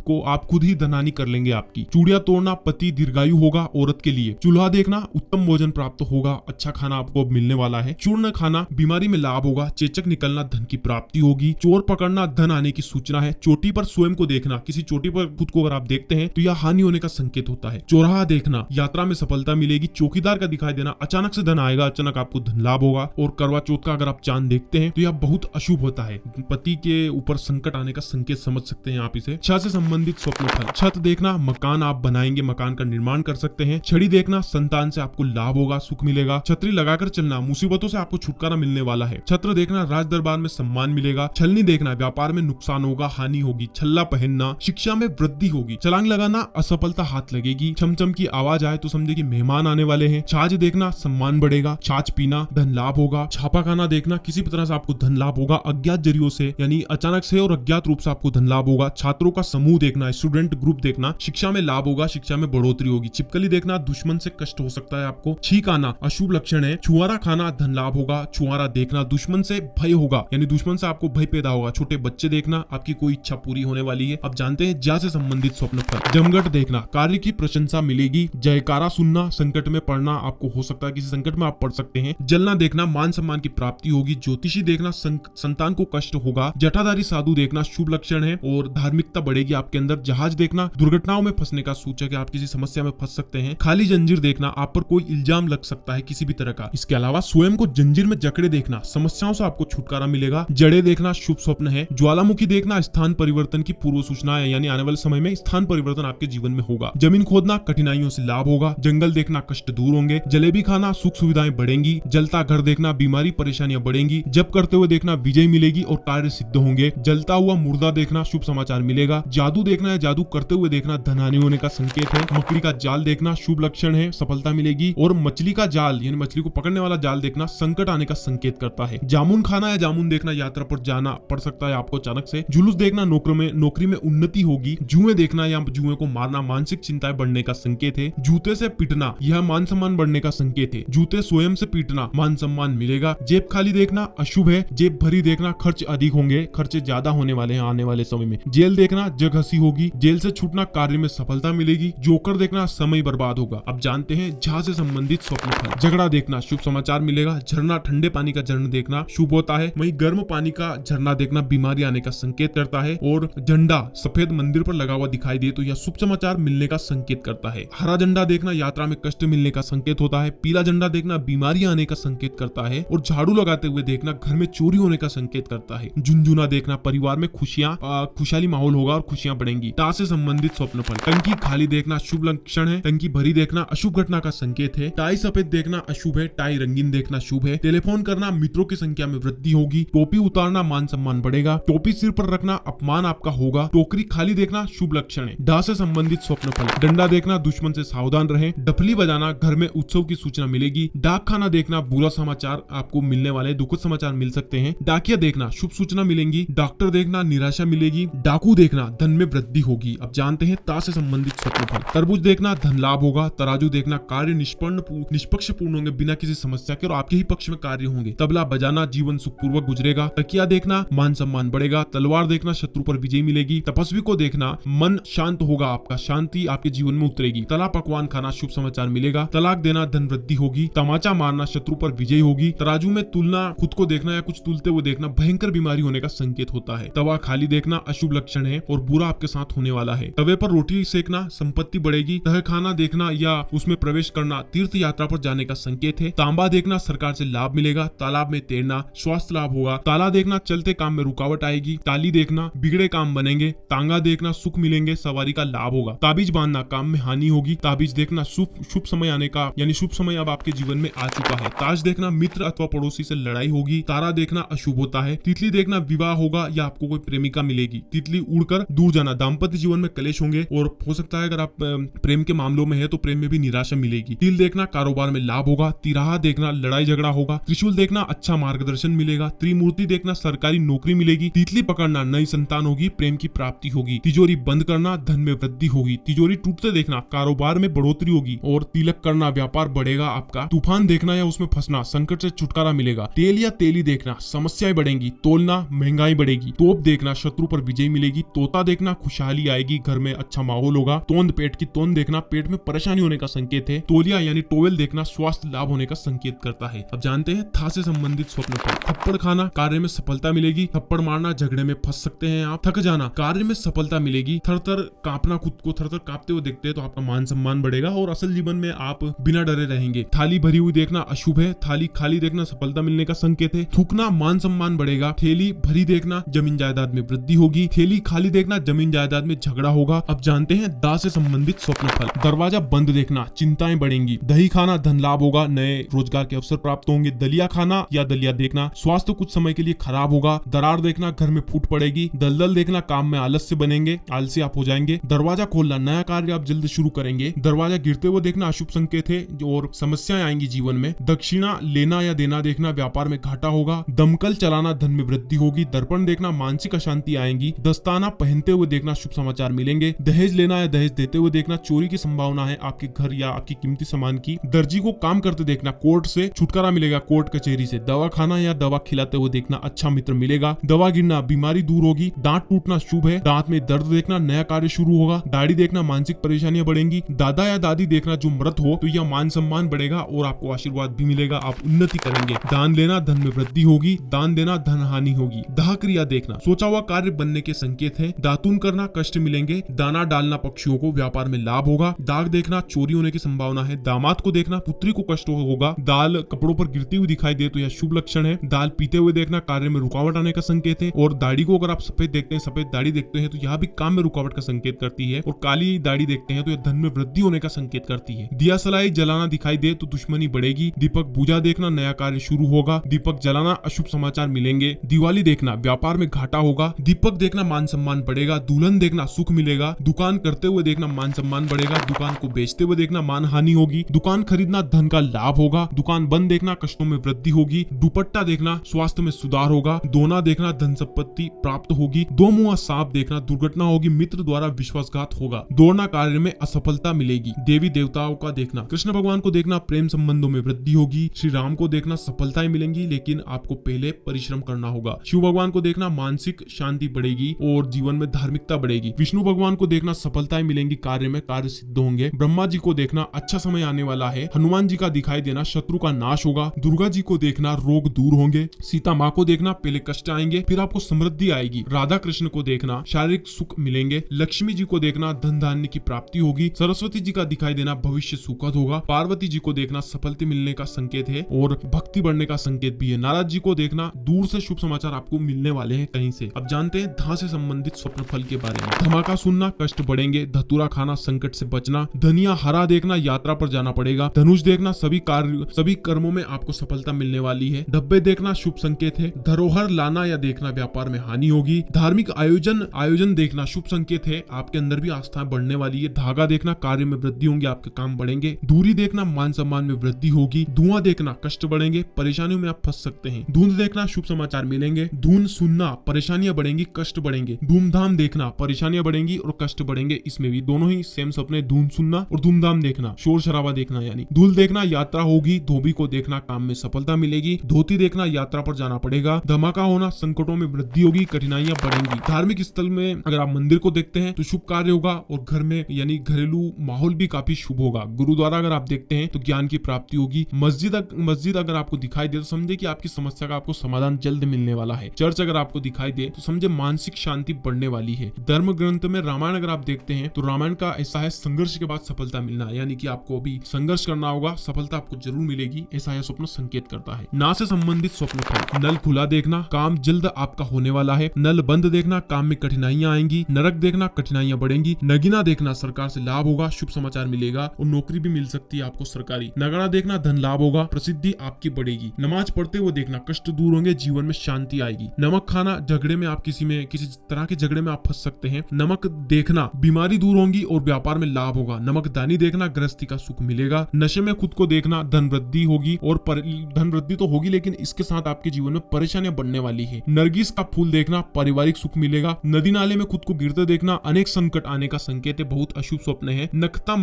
खुद ही धनहानि कर लेंगे आपकी। चूड़िया तोड़ना पति दीर्घायु होगा औरत के लिए। चूल्हा देखना उत्तम भोजन प्राप्त होगा, अच्छा खाना आपको मिलने वाला है। चूर्ण खाना बीमारी में लाभ होगा। चेचक निकलना धन की प्राप्ति होगी। चोर पकड़ना धन आने की सूचना है। चोटी पर स्वयं को देखना, किसी चोटी पर खुद को अगर आप देखते हैं तो यह हानि होने का संकेत होता है। चौराहा देखना यात्रा में सफलता मिलेगी। चौकीदार का दिखाई देना अचानक से धन आएगा, अचानक आपको धन लाभ होगा। और करवा चौथ का अगर आप चांद देखते हैं तो यह बहुत अशुभ होता है, पति के ऊपर संकट आने का संकेत समझ सकते हैं आप इसे। छत से संबंधित स्वप्न फल। छत देखना मकान आप बनाएंगे, मकान का निर्माण कर सकते हैं। छड़ी देखना संतान से आपको लाभ होगा, सुख मिलेगा। छतरी लगाकर चलना मुसीबतों से आपको छुटकारा मिलने वाला है। छत्र देखना राज दरबार में सम्मान मिलेगा। छलनी देखना व्यापार में नुकसान होगा, हानि होगी। छल्ला पहनना शिक्षा में वृद्धि होगी। छलांग लगाना असफलता हाथ लगेगी। छमछम की आवाज आए तो समझे कि मेहमान आने वाले हैं। छाछ देखना सम्मान बढ़ेगा। छाछ पीना धन लाभ होगा। छापा खाना देखना किसी भी तरह से आपको धन लाभ होगा, अज्ञात जरियों से यानी अचानक से और अज्ञात रूप से आपको धन लाभ होगा। छात्रों का समूह देखना स्टूडेंट ग्रुप देखना शिक्षा में लाभ होगा, शिक्षा में बढ़ोतरी होगी। छिपकली देखना दुश्मन से कष्ट हो सकता है आपको। छींक आना अशुभ लक्षण है। छुआरा खाना धन लाभ होगा। छुआरा देखना दुश्मन से भय होगा यानी दुश्मन से आपको भय पैदा होगा। छोटे बच्चे देखना आपकी कोई इच्छा पूरी होने वाली है। अब जानते हैं ज्या से संबंधित स्वप्न फल। जमघट देखना कार्य की प्रशंसा मिलेगी। जयकारा सुनना संकट में पड़ना आपको हो सकता है, किसी संकट में आप पड़ सकते हैं। जलना देखना मान सम्मान की प्राप्ति होगी। ज्योतिषी देखना संतान संतान को कष्ट होगा। जटाधारी साधु देखना शुभ लक्षण है और धार्मिकता बढ़ेगी आपके अंदर। जहाज देखना दुर्घटनाओं में फंसने का सूचक है, आप किसी समस्या में फंस सकते हैं। खाली जंजीर देखना आप पर कोई इल्जाम लग सकता है किसी भी तरह का। इसके अलावा स्वयं को जंजीर में जकड़े देखना, समस्याओं से आपको छुटकारा मिलेगा। जड़े देखना शुभ स्वप्न है। ज्वालामुखी देखना स्थान परिवर्तन की पूर्व सूचना है, यानी आने वाले समय में स्थान परिवर्तन आपके जीवन में होगा। जमीन खोदना कठिनाइयों से लाभ होगा। जंगल देखना कष्ट दूर होंगे। जलेबी खाना सुख सुविधाएं बढ़ेंगी। जलता घर देखना बीमारी परेशानियां बढ़ेंगी। जप करते हुए देखना विजय मिलेगी और कार्य सिद्ध होंगे। जलता हुआ मुर्दा देखना शुभ समाचार मिलेगा। जादू देखना या जादू करते हुए देखना धन हानि होने का संकेत है। मकड़ी का जाल देखना शुभ लक्षण है, सफलता मिलेगी। और मछली का जाल यानी मछली को पकड़ने वाला जाल देखना संकट आने का संकेत करता है। जामुन खाना या जामुन देखना यात्रा पर जाना पड़ सकता है आपको अचानक से। जुलूस देखना नौकरी में उन्नति होगी। जुए देखना या जुए को मारना मानसिक चिंताएं बढ़ने का संकेत है। जूते से पीटना यह मान सम्मान बढ़ने का संकेत है। जूते स्वयं से पीटना मान सम्मान मिलेगा। जेब खाली देखना अशुभ है। जेब भरी देखना खर्च अधिक होंगे, खर्चे ज्यादा होने वाले हैं आने वाले समय में। जेल देखना जग हंसी होगी। जेल से छूटना कार्य में सफलता मिलेगी। जोकर देखना समय बर्बाद होगा। अब जानते हैं झा से संबंधित स्वप्न फल। झगड़ा देखना शुभ समाचार मिलेगा। झरना ठंडे पानी का झरना देखना शुभ होता है। वहीं गर्म पानी का झरना देखना बीमारी आने का संकेत करता है। और झंडा सफेद मंदिर पर लगा हुआ दिखाई दे तो यह शुभ समाचार मिलने का संकेत करता है। हरा झंडा देखना यात्रा में कष्ट मिलने का संकेत होता है। पीला झंडा देखना बीमारी आने का संकेत करता है। और झाड़ू लगाते हुए देखना घर में चोरी होने का संकेत करता है। झुनझुना देखना परिवार में खुशहाली माहौल होगा और खुशियां बढ़ेंगी। टा से संबंधित स्वप्न फल। टंकी खाली देखना शुभ लक्षण है। टंकी भरी देखना अशुभ घटना का संकेत है। टाई सफेद देखना अशुभ है। टाई रंगीन देखना शुभ है। टेलीफोन करना मित्रों की संख्या में वृद्धि होगी। टोपी उतारना मान सम्मान बढ़ेगा। टोपी सिर पर रखना अपमान आपका होगा। टोकरी खाली देखना शुभ लक्षण है। डा से संबंधित स्वप्न फल। डंडा देखना दुश्मन से सावधान रहें। डफली बजाना घर में उत्सव की सूचना मिलेगी। डाक खाना देखना बुरा समाचार आपको मिलने वाले दुखद समाचार मिल सकते हैं। डाकिया देखना शुभ सूचना मिलेंगी। डॉक्टर देखना निराशा मिलेगी। डाकू देखना धन में वृद्धि होगी। अब जानते हैं ता से संबंधित स्वप्न फल। तरबूज देखना धन लाभ होगा। तराजू देखना कार्य निष्पक्ष पूर्ण होंगे बिना किसी समस्या के और आपके ही पक्ष में कार्य होंगे। तबला बजाना जीवन सुखपूर्वक गुजरेगा। तकिया देखना मान सम्मान बढ़ेगा। तलवार देखना शत्रु पर विजय मिलेगी। तपस्वी को देखना मन शांत होगा आपका, शांति आपके जीवन में उतरेगी। तला पकवान खाना शुभ समाचार मिलेगा। तलाक देना धन वृद्धि होगी। तमाचा मारना शत्रु पर विजय होगी। तराजू में तुलना खुद को देखना या कुछ तुलते हुए देखना भयंकर बीमारी होने का संकेत होता है। तवा खाली देखना अशुभ लक्षण है और बुरा आपके साथ होने वाला है। तवे पर रोटी सेकना संपत्ति बढ़ेगी। तह खाना देखना या उसमें प्रवेश करना तीर्थ यात्रा पर जाने का संकेत है। तांबा देखना सरकार से लाभ मिलेगा। तालाब में तैरना स्वास्थ्य लाभ होगा। ताला देखना चलते काम में रुकावट आएगी। ताली देखना बिगड़े काम बनेंगे। तांगा देखना सुख मिलेंगे, सवारी का लाभ होगा। ताबीज बांधना काम में हानि होगी। ताबीज देखना शुभ समय आने का यानी शुभ समय अब आपके जीवन में आ चुका है। ताज देखना मित्र अथवा पड़ोसी से लड़ाई होगी। तारा देखना अशुभ होता है। तितली देखना विवाह होगा या आपको कोई प्रेमिका मिलेगी। तितली उड़कर दूर जाना दाम्पत्य जीवन में कलेश होंगे और हो सकता है अगर आप प्रेम के मामलों में है तो प्रेम में भी निराशा मिलेगी। तिल देखना कारोबार में लाभ होगा। तिराहा देखना लड़ाई झगड़ा होगा। त्रिशूल देखना अच्छा मार्गदर्शन मिलेगा। त्रिमूर्ति देखना सरकारी नौकरी मिलेगी। तितली पकड़ना नई संतान होगी, प्रेम की प्राप्ति होगी। तिजोरी बंद करना धन में वृद्धि होगी। तिजोरी टूटते देखना कारोबार में बढ़ोतरी होगी और तिलक करना व्यापार बढ़ेगा आपका। तूफान देखना या उसमें फंसना संकट से छुटकारा मिलेगा। तेल या तेली देखना समस्याएं बढ़ेंगी। तोलना महंगाई बढ़ेगी। तोप देखना शत्रु पर विजय मिलेगी। तोता देखना खुशहाली आएगी, घर में अच्छा माहौल होगा। तोंद पेट की तोंद देखना पेट में परेशानी होने का संकेत है। तोलिया यानी टोवेल देखना स्वास्थ्य लाभ होने का संकेत करता है। अब जानते हैं था से संबंधित स्वप्न फल। थप्पड़ खाना कार्य में सफलता मिलेगी। थप्पड़ मारना झगड़े में फंस सकते हैं आप। थक जाना कार्य में सफलता मिलेगी। थरथर कांपना खुद को थरथर कांपते हुए देखते हैं तो आपका मान सम्मान बढ़ेगा और असल जीवन में आप बिना डरे रहेंगे। थाली भरी हुई देखना अशुभ है। थाली खाली देखना सफलता मिलने का संकेत है। थूकना मान सम्मान बढ़ेगा। थैली भरी देखना जमीन जायदाद में वृद्धि होगी। थैली खाली देखना जमीन जायदाद में झगड़ा होगा। अब जानते हैं दा से संबंधित स्वप्न फल। दरवाजा बंद देखना चिंताएं बढ़ेंगी। दही खाना धन लाभ होगा, नए रोजगार के अवसर प्राप्त होंगे। दलिया खाना या दलिया देखना स्वास्थ्य कुछ समय के लिए खराब होगा। दरार देखना घर में फूट पड़ेगी। दलदल देखना काम में आलस्य बनेंगे, आलसी आप हो जाएंगे। दरवाजा खोलना नया कार्य आप जल्द शुरू करेंगे। दरवाजा गिरते हुए देखना अशुभ संकेत है और समस्याएं आएंगी जीवन में। दक्षिणा लेना या देना देखना व्यापार में घाटा होगा। दमकल चलाना धन में वृद्धि होगी। दर्पण देखना मानसिक अशांति आएंगी। दस्ताना पहनते हुए देखना शुभ समाचार मिलेंगे। दहेज लेना या दहेज देते हुए देखना चोरी की संभावना है आपके घर या आपकी कीमती सामान की। दर्जी को काम करते देखना कोर्ट से छुटकारा मिलेगा, कोर्ट कचहरी से। दवा खाना या दवा खिलाते हुए देखना अच्छा मित्र मिलेगा। दवा गिरना बीमारी दूर होगी। दांत टूटना शुभ है। दांत में दर्द देखना नया कार्य शुरू होगा। दाढ़ी देखना मानसिक परेशानियां बढ़ेंगी। दादा या दादी देखना जो मृत हो तो यह मान सम्मान बढ़ेगा और आपको आशीर्वाद भी मिलेगा, आप उन्नति करेंगे। दान लेना धन में वृद्धि होगी। दान देना धन हानि होगी। दाह क्रिया देखना सोचा हुआ कार्य बनने के संकेत है। दातुन करना कष्ट मिलेंगे। दाना डालना पक्षियों को व्यापार में लाभ होगा। दाग देखना चोरी होने की संभावना है। दामाद को देखना पुत्री को कष्ट होगा। दाल कपड़ों पर गिरती हुई दिखाई दे तो यह शुभ लक्षण है। दाल पीते हुए देखना कार्य में रुकावट आने का संकेत है। और दाढ़ी को अगर आप सफेद देखते हैं, सफेद दाढ़ी देखते हैं तो यह भी काम में रुकावट का संकेत करती है। और काली दाढ़ी देखते हैं तो यह धन में वृद्धि होने का संकेत करती है। दिया सलाई जलाना दिखाई दे तो दुश्मनी बढ़ेगी। दीपक बुझा देखना नया कार्य शुरू होगा। दीपक जलाना अशुभ समाचार मिलेंगे। दिवाली देखना व्यापार में घाटा होगा। दीपक देखना मान सम्मान बढ़ेगा। दुल्हन देखना सुख मिलेगा। दुकान करते हुए देखना मान सम्मान बढ़ेगा। दुकान को बेचते हुए देखना मान हानि होगी। दुकान खरीदना धन का लाभ होगा। दुकान बंद देखना कष्टों में वृद्धि होगी। दुपट्टा देखना स्वास्थ्य में सुधार होगा। दोना देखना धन संपत्ति प्राप्त होगी। दो मुंहा सांप देखना दुर्घटना होगी। मित्र द्वारा विश्वासघात होगा। दौड़ना कार्य में असफलता मिलेगी। देवी देवताओं का देखना कृष्ण भगवान को देखना प्रेम संबंधों में वृद्धि होगी। श्री राम को देखना सफलताएं मिलेंगी, लेकिन आपको पहले परिश्रम करना होगा। शिव भगवान को देखना मानसिक शांति बढ़ेगी और जीवन में धार्मिकता बढ़ेगी। विष्णु भगवान को देखना सफलताएं मिलेंगी, कार्य में कार्य सिद्ध होंगे। ब्रह्मा जी को देखना अच्छा समय आने वाला है। हनुमान जी का दिखाई देना शत्रु का नाश होगा। दुर्गा जी को देखना रोग दूर होंगे। सीता माँ को देखना पहले कष्ट आएंगे फिर आपको समृद्धि आएगी। राधा कृष्ण को देखना शारीरिक सुख मिलेंगे। लक्ष्मी जी को देखना धन धान्य की प्राप्ति होगी। सरस्वती जी का दिखाई देना भविष्य सुखद होगा। पार्वती जी को देखना सफलता मिलने का संकेत है और भक्ति बढ़ने का संकेत भी है। नारद जी को देखना दूर से शुभ समाचार आपको मिलने वाले हैं कहीं से। अब जानते हैं धा से संबंधित स्वप्न फल के बारे में। धमाका सुनना कष्ट बढ़ेंगे। धतूरा खाना संकट से बचना। धनिया हरा देखना यात्रा पर जाना पड़ेगा। धनुष देखना सभी कर्मों में आपको सफलता मिलने वाली है। धब्बे देखना शुभ संकेत है। धरोहर लाना या देखना व्यापार में हानि होगी। धार्मिक आयोजन देखना शुभ संकेत है। आपके अंदर भी आस्था बढ़ने वाली है। धागा देखना कार्य में वृद्धि होंगे, आपके काम बढ़ेंगे। दूरी देखना मान सम्मान में वृद्धि होगी। धुआं देखना कष्ट बढ़ेंगे, परेशानियों में आप फंस सकते हैं। धुंध देखना शुभ समाचार मिलेंगे। धुन सुनना परेशानियां बढ़ेंगी, कष्ट बढ़ेंगे। धूमधाम देखना परेशानियां बढ़ेंगी और कष्ट बढ़ेंगे। इसमें भी दोनों ही सेम सपने, धुन सुनना और धूमधाम देखना, शोर शराबा देखना यानी। धूल देखना यात्रा होगी। धोबी को देखना काम में सफलता मिलेगी। धोती देखना यात्रा पर जाना पड़ेगा। धमाका होना संकटों में वृद्धि होगी, कठिनाइयां बढ़ेंगी। धार्मिक स्थल में अगर आप मंदिर को देखते हैं तो शुभ कार्य होगा और घर में यानी घरेलू माहौल भी काफी शुभ होगा। गुरुद्वारा अगर आप देखते हैं तो ज्ञान की प्राप्ति होगी। मस्जिद अगर आपको दिखाई दे तो समझे कि आपकी समस्या का आपको समाधान जल्द मिलने वाला है। चर्च अगर आपको दिखाई दे तो समझे मानसिक शांति बढ़ने वाली है। धर्म ग्रंथ में रामायण अगर आप देखते हैं तो रामायण का ऐसा है संघर्ष के बाद सफलता मिलना, यानी कि आपको अभी संघर्ष करना होगा, सफलता आपको जरूर मिलेगी, ऐसा यह स्वप्न संकेत करता है। ना से संबंधित स्वप्न फल। नल खुला देखना काम जल्द आपका होने वाला है। नल बंद देखना काम में कठिनाइयां आएंगी। नरक देखना कठिनाइयां बढ़ेंगी। नगीना देखना सरकार से लाभ होगा, शुभ समाचार मिलेगा और नौकरी भी मिल सकती है आपको सरकारी। नगड़ा देखना धन लाभ होगा, प्रसिद्धि आपकी बढ़ेगी। नमाज पढ़ते हुए देखना कष्ट दूर होंगे, जीवन में शांति आएगी। नमक खाना झगड़े में आप किसी तरह के झगड़े में आप फंस सकते हैं। नमक देखना बीमारी दूर होंगी और व्यापार में लाभ होगा। नमक दानी देखना गृहस्थी का सुख मिलेगा। नशे में खुद को देखना धन वृद्धि होगी और धन वृद्धि तो होगी लेकिन इसके साथ आपके जीवन में परेशानियां बढ़ने वाली है। नरगिस का फूल देखना पारिवारिक सुख मिलेगा। नदी नाले में खुद को गिरते देखना अनेक संकट आने का संकेत है, बहुत अशुभ स्वप्न है। नकता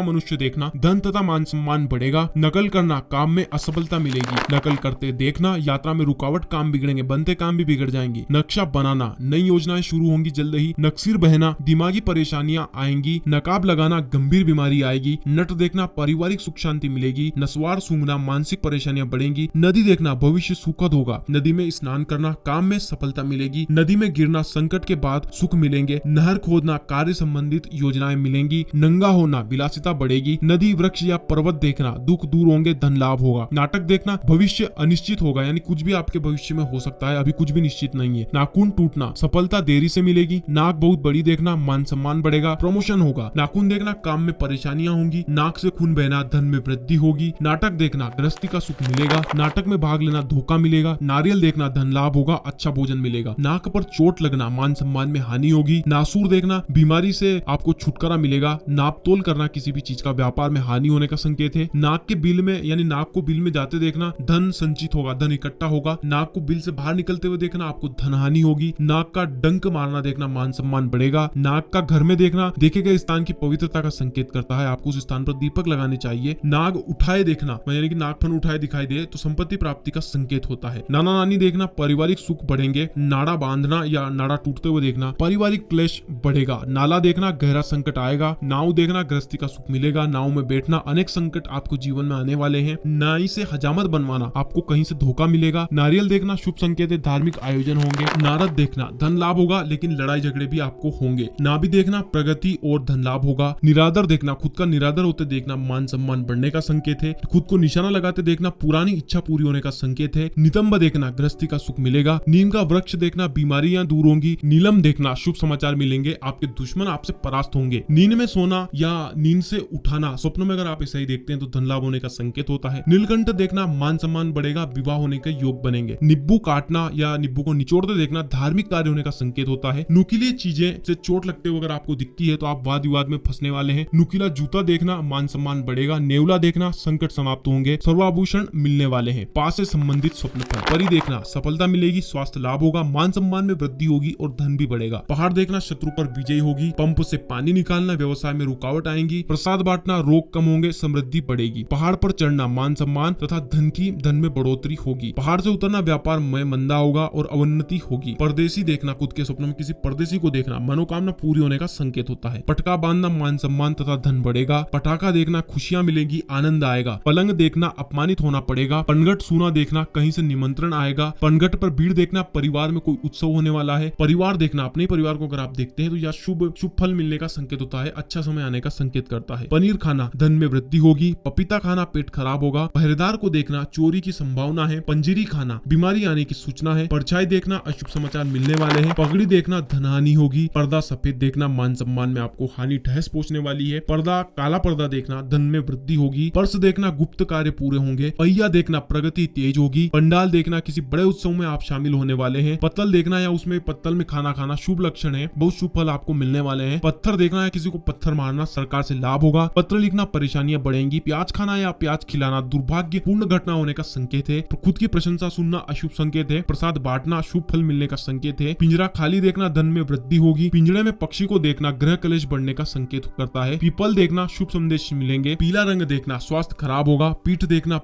मनुष्य देखना धन तथा मान सम्मान बढ़ेगा। नकल करना काम में असफलता मिलेगी। नकल करते देखना यात्रा में रुकावट, काम बिगड़ेंगे, बनते काम भी बिगड़ जाएंगे। नक्शा बनाना नई योजनाएं शुरू होंगी जल्द ही। नक्सीर बहना दिमागी परेशानियां आएंगी। नकाब लगाना गंभीर बीमारी आएगी। नट देखना पारिवारिक सुख शांति मिलेगी। नसवार सूंघना मानसिक परेशानियां बढ़ेंगी। नदी देखना भविष्य सुखद होगा। नदी में स्नान करना काम में सफलता मिलेगी। नदी में गिरना संकट के बाद सुख मिलेंगे। नहर खोदना कार्य संबंधित योजनाएं मिलेंगी। नंगा होना विलासिता बढ़ेगी। नदी वृक्ष या पर्वत देखना दुख दूर होंगे, धन लाभ होगा। नाटक देखना भविष्य अनिश्चित होगा, यानी कुछ भी आपके भविष्य में हो सकता है, अभी कुछ भी निश्चित नहीं है। नाखून टूटना सफलता देरी से मिलेगी। नाक बहुत बड़ी देखना मान सम्मान बढ़ेगा, प्रमोशन होगा। नाखून देखना काम में परेशानियां होंगी। नाक से खून बहना धन में वृद्धि होगी। नाटक देखना गृहस्थी का सुख मिलेगा। नाटक में भाग लेना धोखा मिलेगा। नारियल देखना धन लाभ होगा, अच्छा भोजन मिलेगा। नाक पर चोट लगना मान सम्मान में हानि होगी। नासूर देखना बीमारी से आपको छुटकारा मिलेगा। नापतोल करना किसी भी चीज का व्यापार में हानि होने का संकेत है। नाक के बिल में यानी नाक को बिल में जाते देखना धन संचित होगा, धन इकट्ठा होगा। नाक को बिल से बाहर निकलते हुए देखना आपको धन हानि होगी। नाक का डंक मारना देखना मान सम्मान बढ़ेगा। नाक का घर में देखना देखे गए स्थान की पवित्रता का संकेत करता है, आपको उस स्थान पर दीपक लगाने चाहिए। नाग उठाए देखना यानी कि नागफन उठाए दिखाई दे तो संपत्ति प्राप्ति का संकेत होता है। नाना नानी देखना पारिवारिक सुख बढ़ेंगे। नाड़ा बांधना या नाड़ा टूटते हुए देखना पारिवारिक क्लेश बढ़ेगा। नाला देखना गहरा संकट आएगा। नाव देखना गृहस्थी का सुख मिलेगा। नाव में बैठना अनेक संकट आपको जीवन में आने वाले हैं। नाई से हजामत बनवाना आपको कहीं से धोखा मिलेगा। मिलेगा। नारियल देखना शुभ संकेत है, धार्मिक आयोजन होंगे। नारद देखना धन लाभ होगा, लेकिन लड़ाई झगड़े भी आपको होंगे। नाभि देखना प्रगति और धन लाभ होगा। निरादर देखना खुद का निरादर होते देखना मान सम्मान बढ़ने का संकेत है। खुद को निशाना लगाते देखना पुरानी इच्छा पूरी होने का संकेत है। नितंब देखना गृहस्थी का सुख मिलेगा। नीम का वृक्ष देखना बीमारियां दूर होंगी। नीलम देखना शुभ समाचार मिलेंगे, आपके दुश्मन आपसे परास्त होंगे। नींद में सोना या नींद से उठाना स्वप्न में अगर आप ऐसा ही देखते हैं तो धन लाभ होने का संकेत होता है। नीलकंठ देखना मान सम्मान बढ़ेगा, विवाह होने के योग बनेंगे। निब्बू काटना या निब्बू को निचोड़ते देखना धार्मिक कार्य होने का संकेत होता है। नुकीली चीजें से चोट लगते हुए अगर आपको दिखती है तो आप वाद विवाद में फंसने वाले हैं। नुकीला जूता देखना मान सम्मान बढ़ेगा। नेवला देखना संकट समाप्त होंगे। सर्वाभूषण मिलने वाले हैं। पास से संबंधित स्वप्न फल। परी देखना सफलता मिलेगी, स्वास्थ्य लाभ होगा, मान सम्मान में वृद्धि होगी और धन भी बढ़ेगा। पहाड़ देखना शत्रु पर विजय होगी। पंप से पानी निकालना व्यवसाय में रुकावट आएंगी। प्रसाद बांटना रोग कम होंगे, समृद्धि बढ़ेगी। पहाड़ पर चढ़ना मान सम्मान तथा धन में बढ़ोतरी होगी। पहाड़ से उतरना व्यापार में मंदा होगा और अवनति होगी। परदेसी देखना खुद के स्वप्न में किसी परदेसी को देखना मनोकामना पूरी होने का संकेत होता है। पटका बांधना मान सम्मान तथा धन बढ़ेगा। पटाखा देखना खुशियां मिलेंगी, आनंद आएगा। पलंग देखना अपमानित होना पड़ेगा। पनघट सूना देखना कहीं से निमंत्रण आएगा। पनघट पर भीड़ देखना परिवार में कोई उत्सव होने वाला है। परिवार देखना अपने परिवार को अगर आप देखते हैं तो यह शुभ फल मिलने का संकेत होता है, अच्छा समय आने का संकेत करता है। पनीर खाना धन में वृद्धि होगी। पपीता खाना पेट खराब होगा। पहरेदार को देखना चोरी की संभावना है। पंजीरी खाना बीमारी आने की सूचना है। परछाई देखना अशुभ समाचार मिलने वाले हैं। पगड़ी देखना धन हानि होगी। पर्दा सफेद देखना मान सम्मान में आपको हानि ठहस पहुंचने वाली है। पर्दा काला पर्दा देखना धन में वृद्धि होगी। पर्स देखना गुप्त कार्य पूरे होंगे। पहिया देखना प्रगति तेज होगी। पंडाल देखना किसी बड़े उत्सव में आप शामिल होने वाले हैं। पत्तल देखना या उसमें पत्तल में खाना खाना शुभ लक्षण है, बहुत शुभ फल आपको मिलने वाले हैं। पत्थर देखना या किसी को पत्थर मारना सरकार से लाभ होगा। पत्र लिखना परेशानियां बढ़ेंगी। प्याज खाना या प्याज खिलाना दुर्भाग्यपूर्ण घटना होने का संकेत है। खुद की प्रशंसा सुनना अशुभ संकेत है। प्रसाद बांटना शुभ फल मिलने का संकेत है। पिंजरा खाली देखना धन में वृद्धि होगी। पिंजरे में पक्षी को देखना ग्रह कलेश बढ़ने का संकेत करता है। पीपल देखना शुभ संदेश मिलेंगे। पीला रंग देखना स्वास्थ्य खराब होगा। पीठ देखना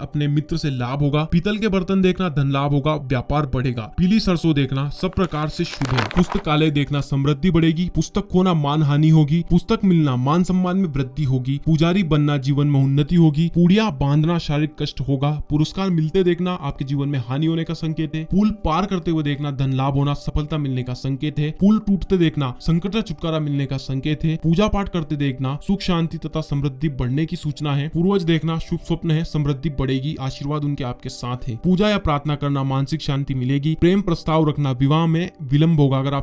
अपने मित्र से लाभ होगा। पीतल के बर्तन देखना धन लाभ होगा, व्यापार बढ़ेगा। पीली सरसों देखना सब प्रकार से शुभ है। पुस्तकालय देखना समृद्धि बढ़ेगी। पुस्तक खोना मान हानि होगी। पुस्तक मिलना मान सम्मान में वृद्धि होगी। पुजारी बनना जीवन में उन्नति होगी। पूड़िया बांधना शारीरिक कष्ट होगा। पुरस्कार मिलते देखना आपके जीवन में हानि होने का संकेत है। पुल पार करते हुए देखना धन लाभ होना, सफलता मिलने का संकेत है। पुल टूटते देखना संकट से छुटकारा मिलने का संकेत है। पूजा पाठ करते देखना सुख शांति तथा समृद्धि बढ़ने की सूचना है। पूर्वज देखना शुभ स्वप्न है, समृद्धि बढ़ेगी, आशीर्वाद उनके आपके साथ है। पूजा या प्रार्थना करना मानसिक शांति मिलेगी। प्रेम प्रस्ताव रखना विवाह में विलंब होगा। अगर आप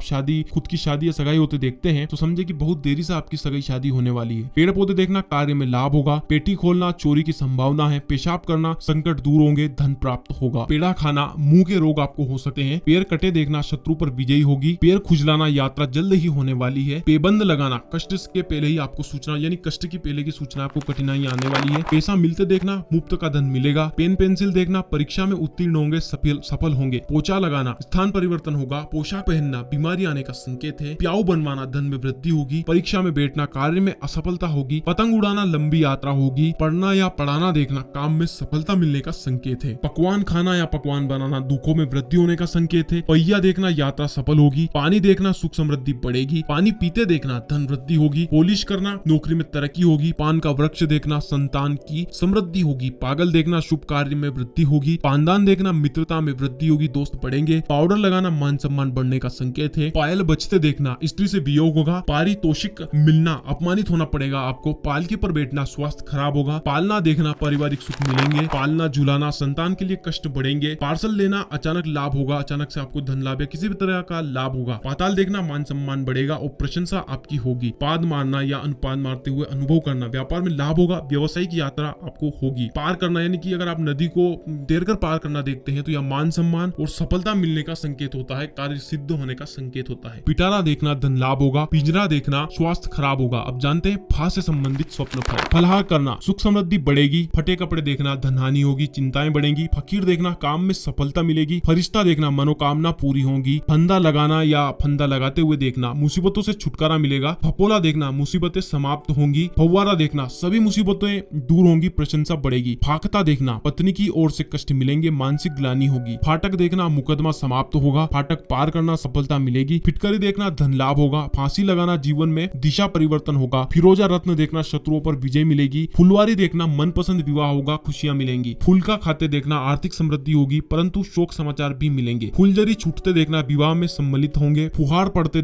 खुद की शादी या सगाई होते देखते हैं तो समझे कि बहुत देरी से आपकी सगाई शादी होने वाली है। पेड़ पौधे देखना कार्य में लाभ होगा। पेटी खोलना चोरी की संभावना है। पेशाब करना संकट दूर होंगे, धन प्राप्त होगा। पेड़ा खाना मुंह के रोग आपको हो सकते हैं। पैर कटे देखना शत्रु पर विजयी होगी। पैर खुजलाना यात्रा जल्द ही होने वाली है। पेबंद लगाना कष्ट के पहले ही आपको सूचना, यानी कष्ट की पहले की सूचना आपको कठिनाई आने वाली है। पैसा मिलते देखना मुफ्त का धन मिलेगा। पेन पेंसिल देखना परीक्षा में उत्तीर्ण होंगे, सफल होंगे। पोछा लगाना स्थान परिवर्तन होगा। पोशाक पहनना बीमारी आने का संकेत है। प्याऊ बनवाना धन में वृद्धि होगी। परीक्षा में बैठना कार्य में असफलता होगी। पतंग उड़ाना लंबी यात्रा होगी। पढ़ना या पढ़ाना देखना काम में सफलता मिलने का संकेत है। पकवान खाना या पकवान बनाना दुखों में वृद्धि होने का संकेत है। पहिया देखना यात्रा सफल होगी। पानी देखना सुख समृद्धि बढ़ेगी। पानी पीते देखना धन वृद्धि होगी। पॉलिश करना नौकरी में तरक्की होगी। पान का वृक्ष देखना संतान की समृद्धि होगी। पागल देखना शुभ कार्य में वृद्धि होगी। पानदान देखना मित्रता में वृद्धि होगी, दोस्त बढ़ेंगे। पाउडर लगाना मान सम्मान बढ़ने का संकेत है। पायल बजते देखना स्त्री से वियोग होगा। पारितोषिक मिलना अपमानित होना पड़ेगा आपको। पालकी पर बैठना स्वास्थ्य खराब होगा। पालना देखना पारिवारिक सुख मिलेंगे। पालना झुलाना संतान के लिए कष्ट बढ़ेंगे। पार्सल लेना अचानक लाभ होगा। अचानक से आपको धन लाभ या किसी भी तरह का लाभ होगा। पाताल देखना मान सम्मान बढ़ेगा और प्रशंसा आपकी होगी। पाद मारना या अनुपाद मारते हुए अनुभव करना व्यापार में लाभ होगा। व्यवसायिक यात्रा आपको होगी। पार करना यानी कि अगर आप नदी को तैरकर पार करना देखते हैं तो यह मान सम्मान और सफलता मिलने का संकेत होता है, कार्य सिद्ध होने का संकेत होता है। पिटारा देखना धन लाभ होगा। पिंजरा देखना स्वास्थ्य खराब होगा। अब जानते हैं फांस से संबंधित स्वप्न फल। फलाहार करना सुख समृद्धि बढ़ेगी। फटे कपड़े देखना धन हानि होगी, चिंताएं बढ़ेंगी। फकीर देखना काम में सफलता मिलेगी। फरिश्ता देखना मनोकामना पूरी होगी। फंदा लगाना या फंदा लगाते हुए देखना मुसीबतों से छुटकारा मिलेगा। फपोला देखना मुसीबतें समाप्त होंगी। फव्वारा देखना सभी मुसीबतें दूर होंगी, प्रशंसा बढ़ेगी। फाकता देखना पत्नी की ओर से कष्ट मिलेंगे, मानसिक ग्लानि होगी। फाटक देखना मुकदमा समाप्त होगा। फाटक पार करना सफलता मिलेगी। फिटकरी देखना धन लाभ होगा। फांसी लगाना जीवन में दिशा परिवर्तन होगा। फिरोजा रत्न देखना शत्रुओं पर विजय मिलेगी। फुलवारी देखना मनपसंद विवाह होगा, खुशियां मिलेंगी। फुलका खाते देखना आर्थिक समृद्धि होगी, परंतु शोक समाचार भी मिलेंगे। फुलझड़ी छूटते देखना, विवाह में सम्मिलित होंगे। फुहार पड़ते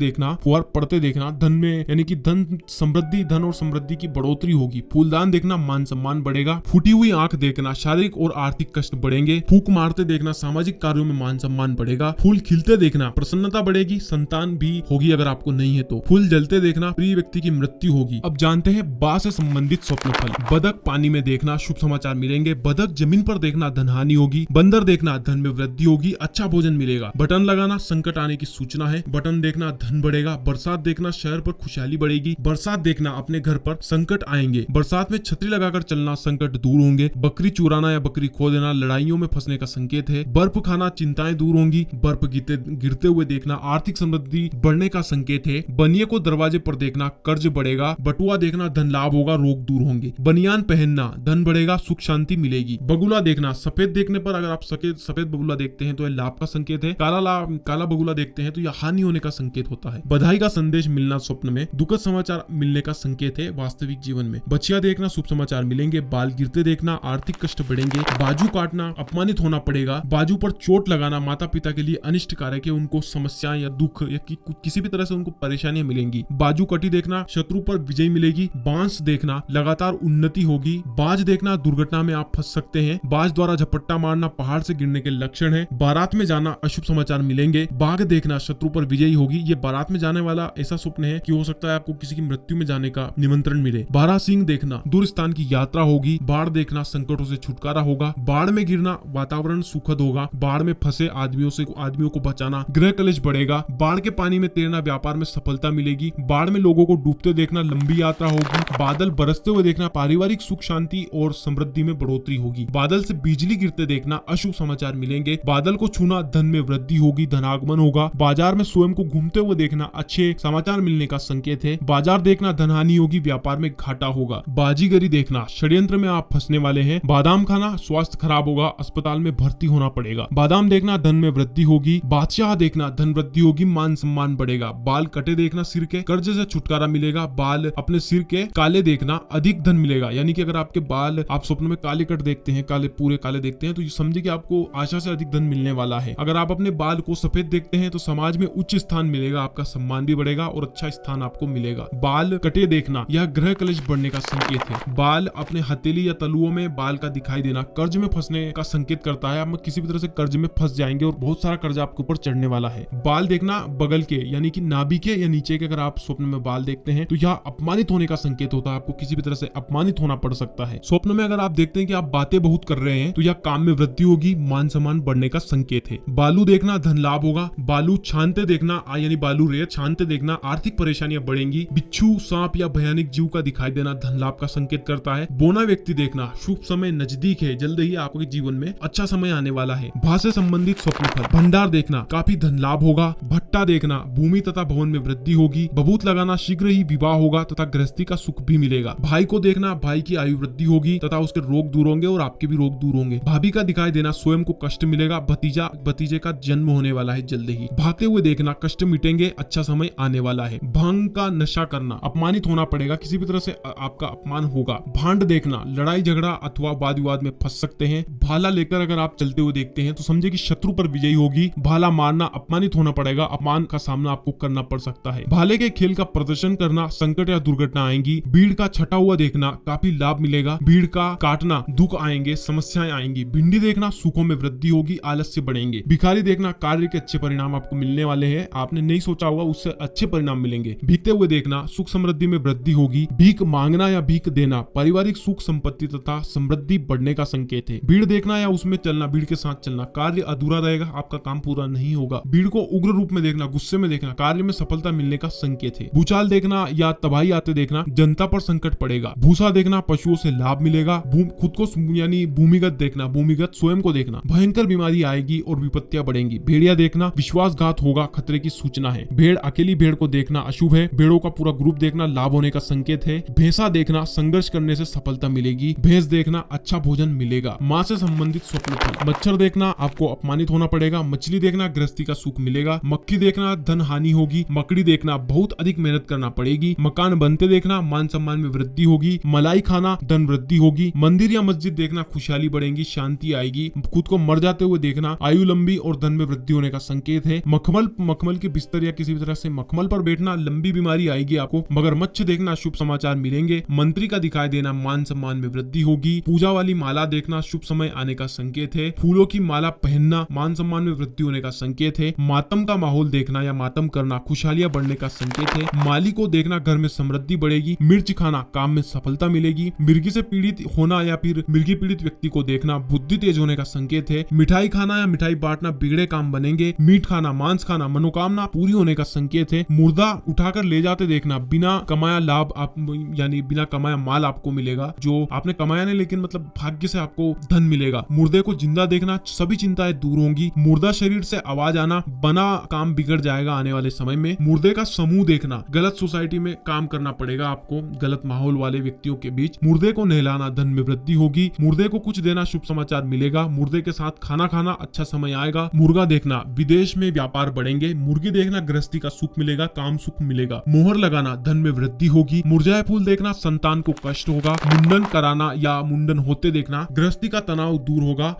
देखना, धन में यानी कि धन समृद्धि, धन और समृद्धि की बढ़ोतरी होगी। फूलदान देखना, मान सम्मान बढ़ेगा। फूटी हुई आंख देखना, शारीरिक और आर्थिक कष्ट बढ़ेंगे। फूंक मारते देखना, सामाजिक कार्यों में मान सम्मान बढ़ेगा। फूल खिलते देखना, प्रसन्नता बढ़ेगी। संतान भी होगी अगर आपको नहीं है तो। फूल जलते देखना, प्रिय व्यक्ति की मृत्यु होगी। अब जानते हैं बा से संबंधित स्वप्न फल। बदक पानी में देखना, शुभ समाचार मिलेंगे। बदक जमीन पर देखना, धनहानि होगी। बंदर देखना, धन में वृद्धि होगी, अच्छा भोजन मिलेगा। बटन लगाना, संकट आने की सूचना है। बटन देखना, धन बढ़ेगा। बरसात देखना, शहर पर खुशहाली बढ़ेगी। बरसात देखना, अपने घर पर संकट आएंगे। बरसात में छतरी लगाकर चलना, संकट दूर होंगे। बकरी चुराना या बकरी खो देना लड़ाइयों में फंसने का संकेत है। बर्फ खाना, चिंताएं दूर होंगी। बर्फ गिरते हुए देखना, आर्थिक समृद्धि बढ़ने का संकेत है। बनिए को दरवाजे पर देखना, कर्ज बढ़ेगा। बटुआ देखना, धन लाभ होगा, रोग दूर होंगे। बनियान पहनना, धन बढ़ेगा, सुख शांति मिलेगी। बगुला देखना, सफेद देखने पर अगर आप सफेद बगुला देखते हैं तो यह लाभ का संकेत है। काला बगुला देखते हैं तो यह हानि होने का संकेत होता है। बधाई का संदेश मिलना स्वप्न में, दुखद समाचार मिलने का संकेत है वास्तविक जीवन में। बछिया देखना, शुभ समाचार मिलेंगे। बाल गिरते देखना, आर्थिक कष्ट बढ़ेंगे। बाजू काटना, अपमानित होना पड़ेगा। बाजू पर चोट लगाना, माता पिता के लिए अनिष्ट कारक है, उनको समस्याएं या दुख या किसी भी तरह से उनको परेशानियां मिलेंगी। बाजू कटी देखना, शत्रु पर विजय मिलेगी। बांस देखना, लगातार उन्नति होगी। बाज देखना, दुर्घटना में आप फंस सकते हैं। बाज द्वारा झपट्टा मारना, पहाड़ से गिरने के लक्षण है। बारात में जाना, अशुभ समाचार मिलेंगे। बाघ देखना, शत्रु पर विजयी होगी। ये बारात में जाने वाला ऐसा स्वप्न है कि हो सकता है आपको किसी की मृत्यु में जाने का निमंत्रण मिले। बारह सिंह देखना, दूर स्थान की यात्रा होगी। बाढ़ देखना, संकटों से छुटकारा होगा। बाढ़ में गिरना, वातावरण सुखद होगा। बाढ़ में फंसे आदमियों को बचाना, गृह कलेश बढ़ेगा। बाढ़ के पानी में तैरना, व्यापार में सफलता मिलेगी। बाढ़ में लोगों को डूबते देखना, लंबी यात्रा होगी। बादल बरसते हुए देखना, पारिवारिक सुख शांति और समृद्धि में बढ़ोतरी होगी। बादल से बिजली गिरते देखना, अशुभ समाचार मिलेंगे। बादल को छूना, धन में वृद्धि होगी, धनागमन होगा। बाजार में स्वयं को घूमते हुए देखना, अच्छे समाचार मिलने का संकेत है। बाजार देखना, धनहानि होगी, व्यापार में घाटा होगा। बाजीगरी देखना, षड्यंत्र में आप फंसने वाले हैं। बादाम खाना, स्वास्थ्य खराब होगा, अस्पताल में भर्ती होना पड़ेगा। बादाम देखना, धन में वृद्धि होगी। बादशाह देखना, धन वृद्धि होगी, मान सम्मान बढ़ेगा। बाल कटे देखना, सिर के कर्ज से छुटकारा मिलेगा। बाल अपने सिर के काले देखना, अधिक धन मिलेगा। यानी कि अगर आपके बाल आप स्वप्न में काले कट देखते हैं, पूरे काले देखते हैं, तो ये समझे कि आपको आशा से अधिक धन मिलने वाला है। अगर आप अपने बाल को सफेद देखते हैं तो समाज में उच्च स्थान मिलेगा, आपका सम्मान भी बढ़ेगा और अच्छा स्थान आपको मिलेगा। बाल कटे देखना, यह गृह कलेश बढ़ने का संकेत है। बाल अपने हथेली या तलुओं में बाल का दिखाई देना कर्ज में फंसने का संकेत करता है। आप किसी भी तरह से कर्ज में फंस जाएंगे और बहुत सारा कर्ज आपके ऊपर चढ़ने वाला है। बाल देखना, बगल के यानी कि नाभि के या नीचे के अगर आप स्वप्न में बाल देखते हैं तो यह अपमानित होने का संकेत होता है, आपको किसी भी तरह से अपमानित होना पड़ सकता है। स्वप्न में अगर आप देखते हैं कि आप बातें बहुत कर रहे हैं तो यह काम में वृद्धि होगी, मान सम्मान बढ़ने का संकेत है। बालू देखना, धन लाभ होगा। बालू छानते देखना यानी बालू रेत छानते देखना, आर्थिक परेशानियां बढ़ेंगी। बिच्छू, सांप या भयानक जीव का दिखाई देना धन लाभ का संकेत करता है। बोना व्यक्ति देखना, शुभ समय नजदीक है, जल्द ही आपके जीवन में अच्छा समय आने वाला है। भाषा से संबंधित स्वप्न फल। भंडार देखना, काफी धन लाभ होगा। भट्टा देखना, भूमि तथा भवन में वृद्धि होगी। बबूत लगाना, शीघ्र ही विवाह होगा तथा गृहस्थी का सुख भी मिलेगा। भाई को देखना, भाई की आयु वृद्धि होगी तथा उसके रोग दूर होंगे और आपके भी रोग दूर होंगे। भाभी का दिखाई देना, स्वयं को कष्ट मिलेगा। भतीजे का जन्म होने वाला है जल्द ही। भागते हुए देखना, कष्ट मिटेंगे, अच्छा समय आने वाला है। भांग का नशा करना, अपमानित होना पड़ेगा, किसी भी तरह से आपका अपमान होगा। भांड देखना, लड़ाई झगड़ा अथवा वाद विवाद में फंस सकते हैं। भाला लेकर अगर आप चलते हुए देखते हैं तो समझे कि शत्रु पर विजयी होगी। भाला मारना, अपमानित होना पड़ेगा, अपमान का सामना आपको करना पड़ सकता है। भाले के खेल का प्रदर्शन करना, संकट या दुर्घटना आएंगी। भीड़ का छटा हुआ देखना, काफी लाभ मिलेगा। भीड़ का काटना, दुख आएंगे, समस्याएं आएंगी। भिंडी देखना, सुखों में वृद्धि होगी, आलस्य बढ़ेंगे। भिखारी देखना, कार्य के अच्छे परिणाम आपको मिलने वाले हैं, आपने नहीं सोचा होगा उससे अच्छे परिणाम मिलेंगे। भीगते हुए देखना, सुख समृद्धि में वृद्धि होगी। भीख मांगना या भीख देना, पारिवारिक सुख संपत्ति तथा समृद्धि बढ़ने का संकेत है। भीड़ देखना या उसमें चलना, भीड़ के साथ चलना, कार्य अधूरा रहेगा, आपका काम पूरा नहीं होगा। भीड़ को उग्र रूप में देखना, गुस्से में देखना, कार्य में सफलता मिलने का संकेत है। भूचाल देखना या तबाही आते देखना, जनता पर संकट पड़ेगा। भूसा देखना, पशुओं से लाभ मिलेगा। खुद को यानी भूमिगत देखना, भूमिगत स्वयं को देखना, भयंकर बीमारी आएगी और विपत्तियां बढ़ेंगी। भेड़िया देखना, विश्वासघात होगा, खतरे की सूचना है। भेड़, अकेली भेड़ को देखना अशुभ है। भेड़ों का पूरा ग्रुप देखना लाभ होने का संकेत है। भैंसा देखना, संघर्ष करने से सफलता मिलेगी। भैंस देखना, अच्छा भोजन मिलेगा। मां से संबंधित स्वप्न फल। मच्छर देखना, आपको अपमानित होना पड़ेगा। मछली देखना, गृहस्थी का सुख मिलेगा। मक्खी देखना, धन हानि होगी। मकड़ी देखना, बहुत अधिक मेहनत करना पड़ेगी। मकान बनते देखना, मान सम्मान में वृद्धि होगी। मलाई खाना, धन वृद्धि होगी। मंदिर या मस्जिद देखना, खुशहाली बढ़ेगी, शांति आएगी। आएगी। खुद को मर जाते हुए देखना आयु लंबी और धन में वृद्धि होने का संकेत है। मखमल के बिस्तर या किसी भी तरह से मखमल पर बैठना लंबी बीमारी आएगी आपको। मगरमच्छ देखना शुभ समाचार मिलेंगे। मंत्री का दिखाई देना मान सम्मान में वृद्धि होगी। पूजा वाली माला देखना शुभ समय आने का संकेत है। फूलों की माला पहनना मान सम्मान में वृद्धि होने का संकेत है। मातम का माहौल देखना या मातम करना खुशहालियां बढ़ने का संकेत है। माली को देखना घर में समृद्धि बढ़ेगी। मिर्च खाना काम में सफलता मिलेगी। मिर्गी से पीड़ित होना या फिर मिर्गी पीड़ित व्यक्ति को देखना बुद्धि तेज होने का संकेत है। मिठाई खाना या मिठाई बांटना बिगड़े काम बनेंगे। मीट खाना मांस खाना मनोकामना पूरी होने का संकेत है। मुर्दा उठाकर ले जाते देखना बिना कमाया लाभ आप यानी बिना कमाया माल आपको मिलेगा, जो आपने कमाया नहीं लेकिन मतलब भाग्य से आपको धन मिलेगा। मुर्दे को जिंदा देखना सभी चिंताएं दूर होंगी। मुर्दा शरीर से आवाज आना बना काम बिगड़ जाएगा आने वाले समय में। मुर्दे का समूह देखना गलत सोसाइटी में काम करना पड़ेगा आपको, गलत माहौल वाले व्यक्तियों के बीच। मुर्दे को नहलाना धन में वृद्धि होगी। मुर्दे को कुछ देना शुभ समाचार मिलेगा। मुर्दे के साथ खाना खाना अच्छा समय आएगा। मुर्गा देखना विदेश में व्यापार बढ़ेंगे। मुर्गी देखना गृहस्थी का सुख मिलेगा, काम सुख मिलेगा। मोहर लगाना धन में वृद्धि होगी। मुरझाए फूल देखना संतान को कष्ट होगा। मुंडन कराना या मुंडन होते देखना गृहस्थी का तनाव दूर होगा,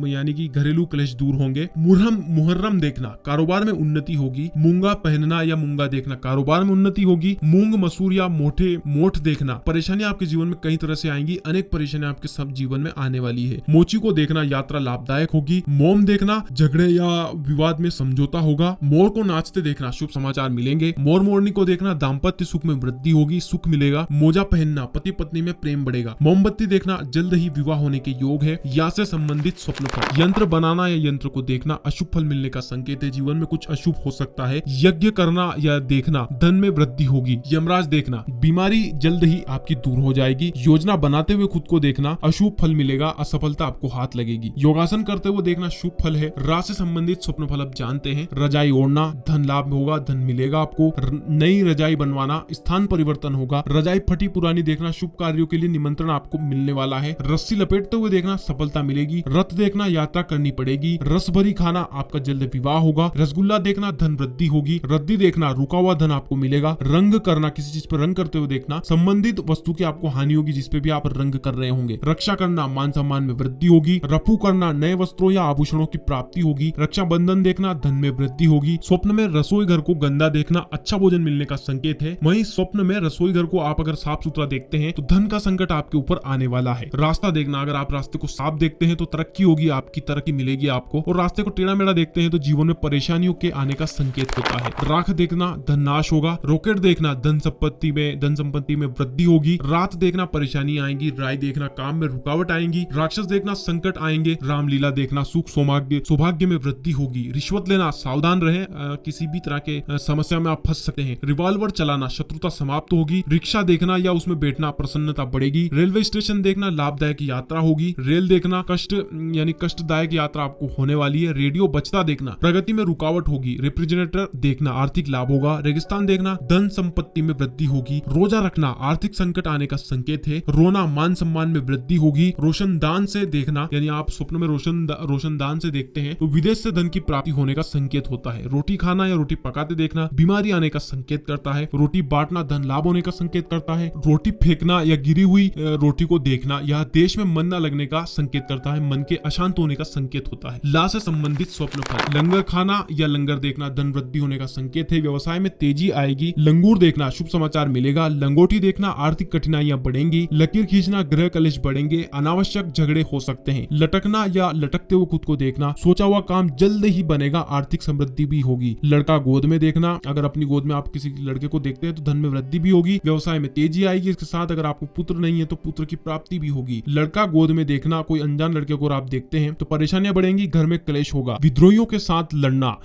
यानी कि घरेलू क्लेश दूर होंगे। मुहर्रम देखना कारोबार में उन्नति होगी। मूंगा पहनना या मूंगा देखना कारोबार में उन्नति होगी। मूंग मसूर या मोठ देखना परेशानियां आपके जीवन में कई तरह से आएंगी। अनेक परेशानियां आपके सब जीवन में आने वाली है। मोची को देखना यात्रा लाभदायक होगी। मोम देखना झगड़े या विवाद में समझौता होगा। मोर को नाचते देखना शुभ समाचार मिलेंगे। मोर मोरनी को देखना दाम्पत्य सुख में वृद्धि होगी, सुख मिलेगा। मोजा पहनना पति पत्नी में प्रेम बढ़ेगा। मोमबत्ती देखना जल्द ही विवाह होने के योग है। या से संबंधित स्वप्न फल। यंत्र बनाना या यंत्र को देखना अशुभ फल मिलने का संकेत है। जीवन में कुछ अशुभ हो सकता है। यज्ञ करना या देखना धन में वृद्धि होगी। यमराज देखना बीमारी जल्द ही आपकी दूर हो जाएगी। योजना बनाते हुए खुद को देखना अशुभ फल मिलेगा, असफलता आपको हाथ लगेगी। योगासन करते हुए देखना शुभ फल है। रात से संबंधित स्वप्न फल आप जानते हैं। रजाई ओढ़ना धन लाभ होगा, धन मिलेगा आपको। नई रजाई बनवाना स्थान परिवर्तन होगा। रजाई फटी पुरानी देखना शुभ कार्यों के लिए निमंत्रण आपको मिलने वाला है। रस्सी लपेटते हुए देखना सफलता मिलेगी। रथ देखना यात्रा करनी पड़ेगी। रस भरी खाना आपका जल्द विवाह होगा। रसगुल्ला देखना धन वृद्धि होगी। रद्दी देखना रुका हुआ धन आपको मिलेगा। रंग करना किसी चीज पर रंग करते हुए देखना संबंधित वस्तु की आपको हानि होगी जिसपे भी आप रंग कर रहे होंगे। रक्षा करना मान सम्मान में वृद्धि होगी। रफू करना नए वस्त्रों या आभूषणों की प्राप्ति होगी। रक्षा बंधन देखना धन में वृद्धि होगी। स्वप्न में रसोई घर को गंदा देखना अच्छा भोजन मिलने का संकेत है। वहीं स्वप्न में रसोई घर को आप अगर साफ सुथरा देखते हैं तो धन का संकट आपके ऊपर आने वाला है। रास्ता देखना अगर आप रास्ते को साफ देखते हैं तो तरक्की होगी, आपकी तरक्की मिलेगी आपको। और रास्ते को टेढ़ा मेढ़ा देखते हैं तो जीवन में परेशानियों के आने का संकेत होता है। राख देखना धन नाश होगा। रॉकेट देखना धन संपत्ति में वृद्धि होगी। रात देखना परेशानी आएंगी। राय देखना काम में रुकावट आएंगी। राक्षस देखना संकट आएंगे। रामलीला देखना सुख सौभाग्य में वृद्धि होगी। रिश्वत लेना सावधान रहे, किसी भी तरह के समस्या में आप फंस सकते हैं। रिवॉल्वर चलाना शत्रुता समाप्त होगी। रिक्शा देखना या उसमें बैठना प्रसन्नता बढ़ेगी। रेलवे स्टेशन देखना लाभदायक यात्रा होगी। रेल देखना कष्टदायक यात्रा आपको होने वाली है। रेडियो बजता देखना प्रगति में रुकावट होगी। रेफ्रिजरेटर देखना आर्थिक लाभ होगा। रेगिस्तान देखना धन संपत्ति में वृद्धि होगी। रोजा रखना आर्थिक संकट आने का संकेत है। रोना मान सम्मान में वृद्धि होगी। रोशनदान से देखना यानी आप स्वप्न में रोशनदान से देखते हैं तो विदेश से धन की प्राप्ति होने का संकेत होता है। रोटी खाना या रोटी पकाते देखना बीमारी आने का संकेत करता है। रोटी बांटना धन लाभ होने का संकेत करता है। रोटी फेंकना या गिरी हुई रोटी को देखना यह देश में मन न लगने का संकेत करता है, मन के अशांत होने का संकेत होता है। ला से संबंधित स्वप्न फल। लंगर खाना या लंगर देखना धन वृद्धि होने का संकेत है। व्यवसाय में तेजी आएगी। लंगूर देखना शुभ समाचार मिलेगा। लंगोटी देखना आर्थिक कठिनाइयां बढ़ेंगी। लकीर खींचना ग्रह कलेश बढ़ेंगे। अनावश्यक झगड़े हो सकते हैं। लटकना या लटकते हुए खुद को देखना सोचा हुआ काम जल्द ही बनेगा, आर्थिक समृद्धि भी होगी। लड़का गोद में देखना अगर अपनी गोद में आप किसी लड़के को देखते हैं तो धन में वृद्धि भी होगी। व्यवसाय में तेजी आएगी। इसके साथ अगर आपको पुत्र नहीं है तो पुत्र की प्राप्ति भी होगी। लड़का गोद में देखना कोई अनजान लड़के को आप देखते हैं तो परेशानियां बढ़ेंगी, घर में क्लेश होगा। विद्रोहियों के साथ लड़ना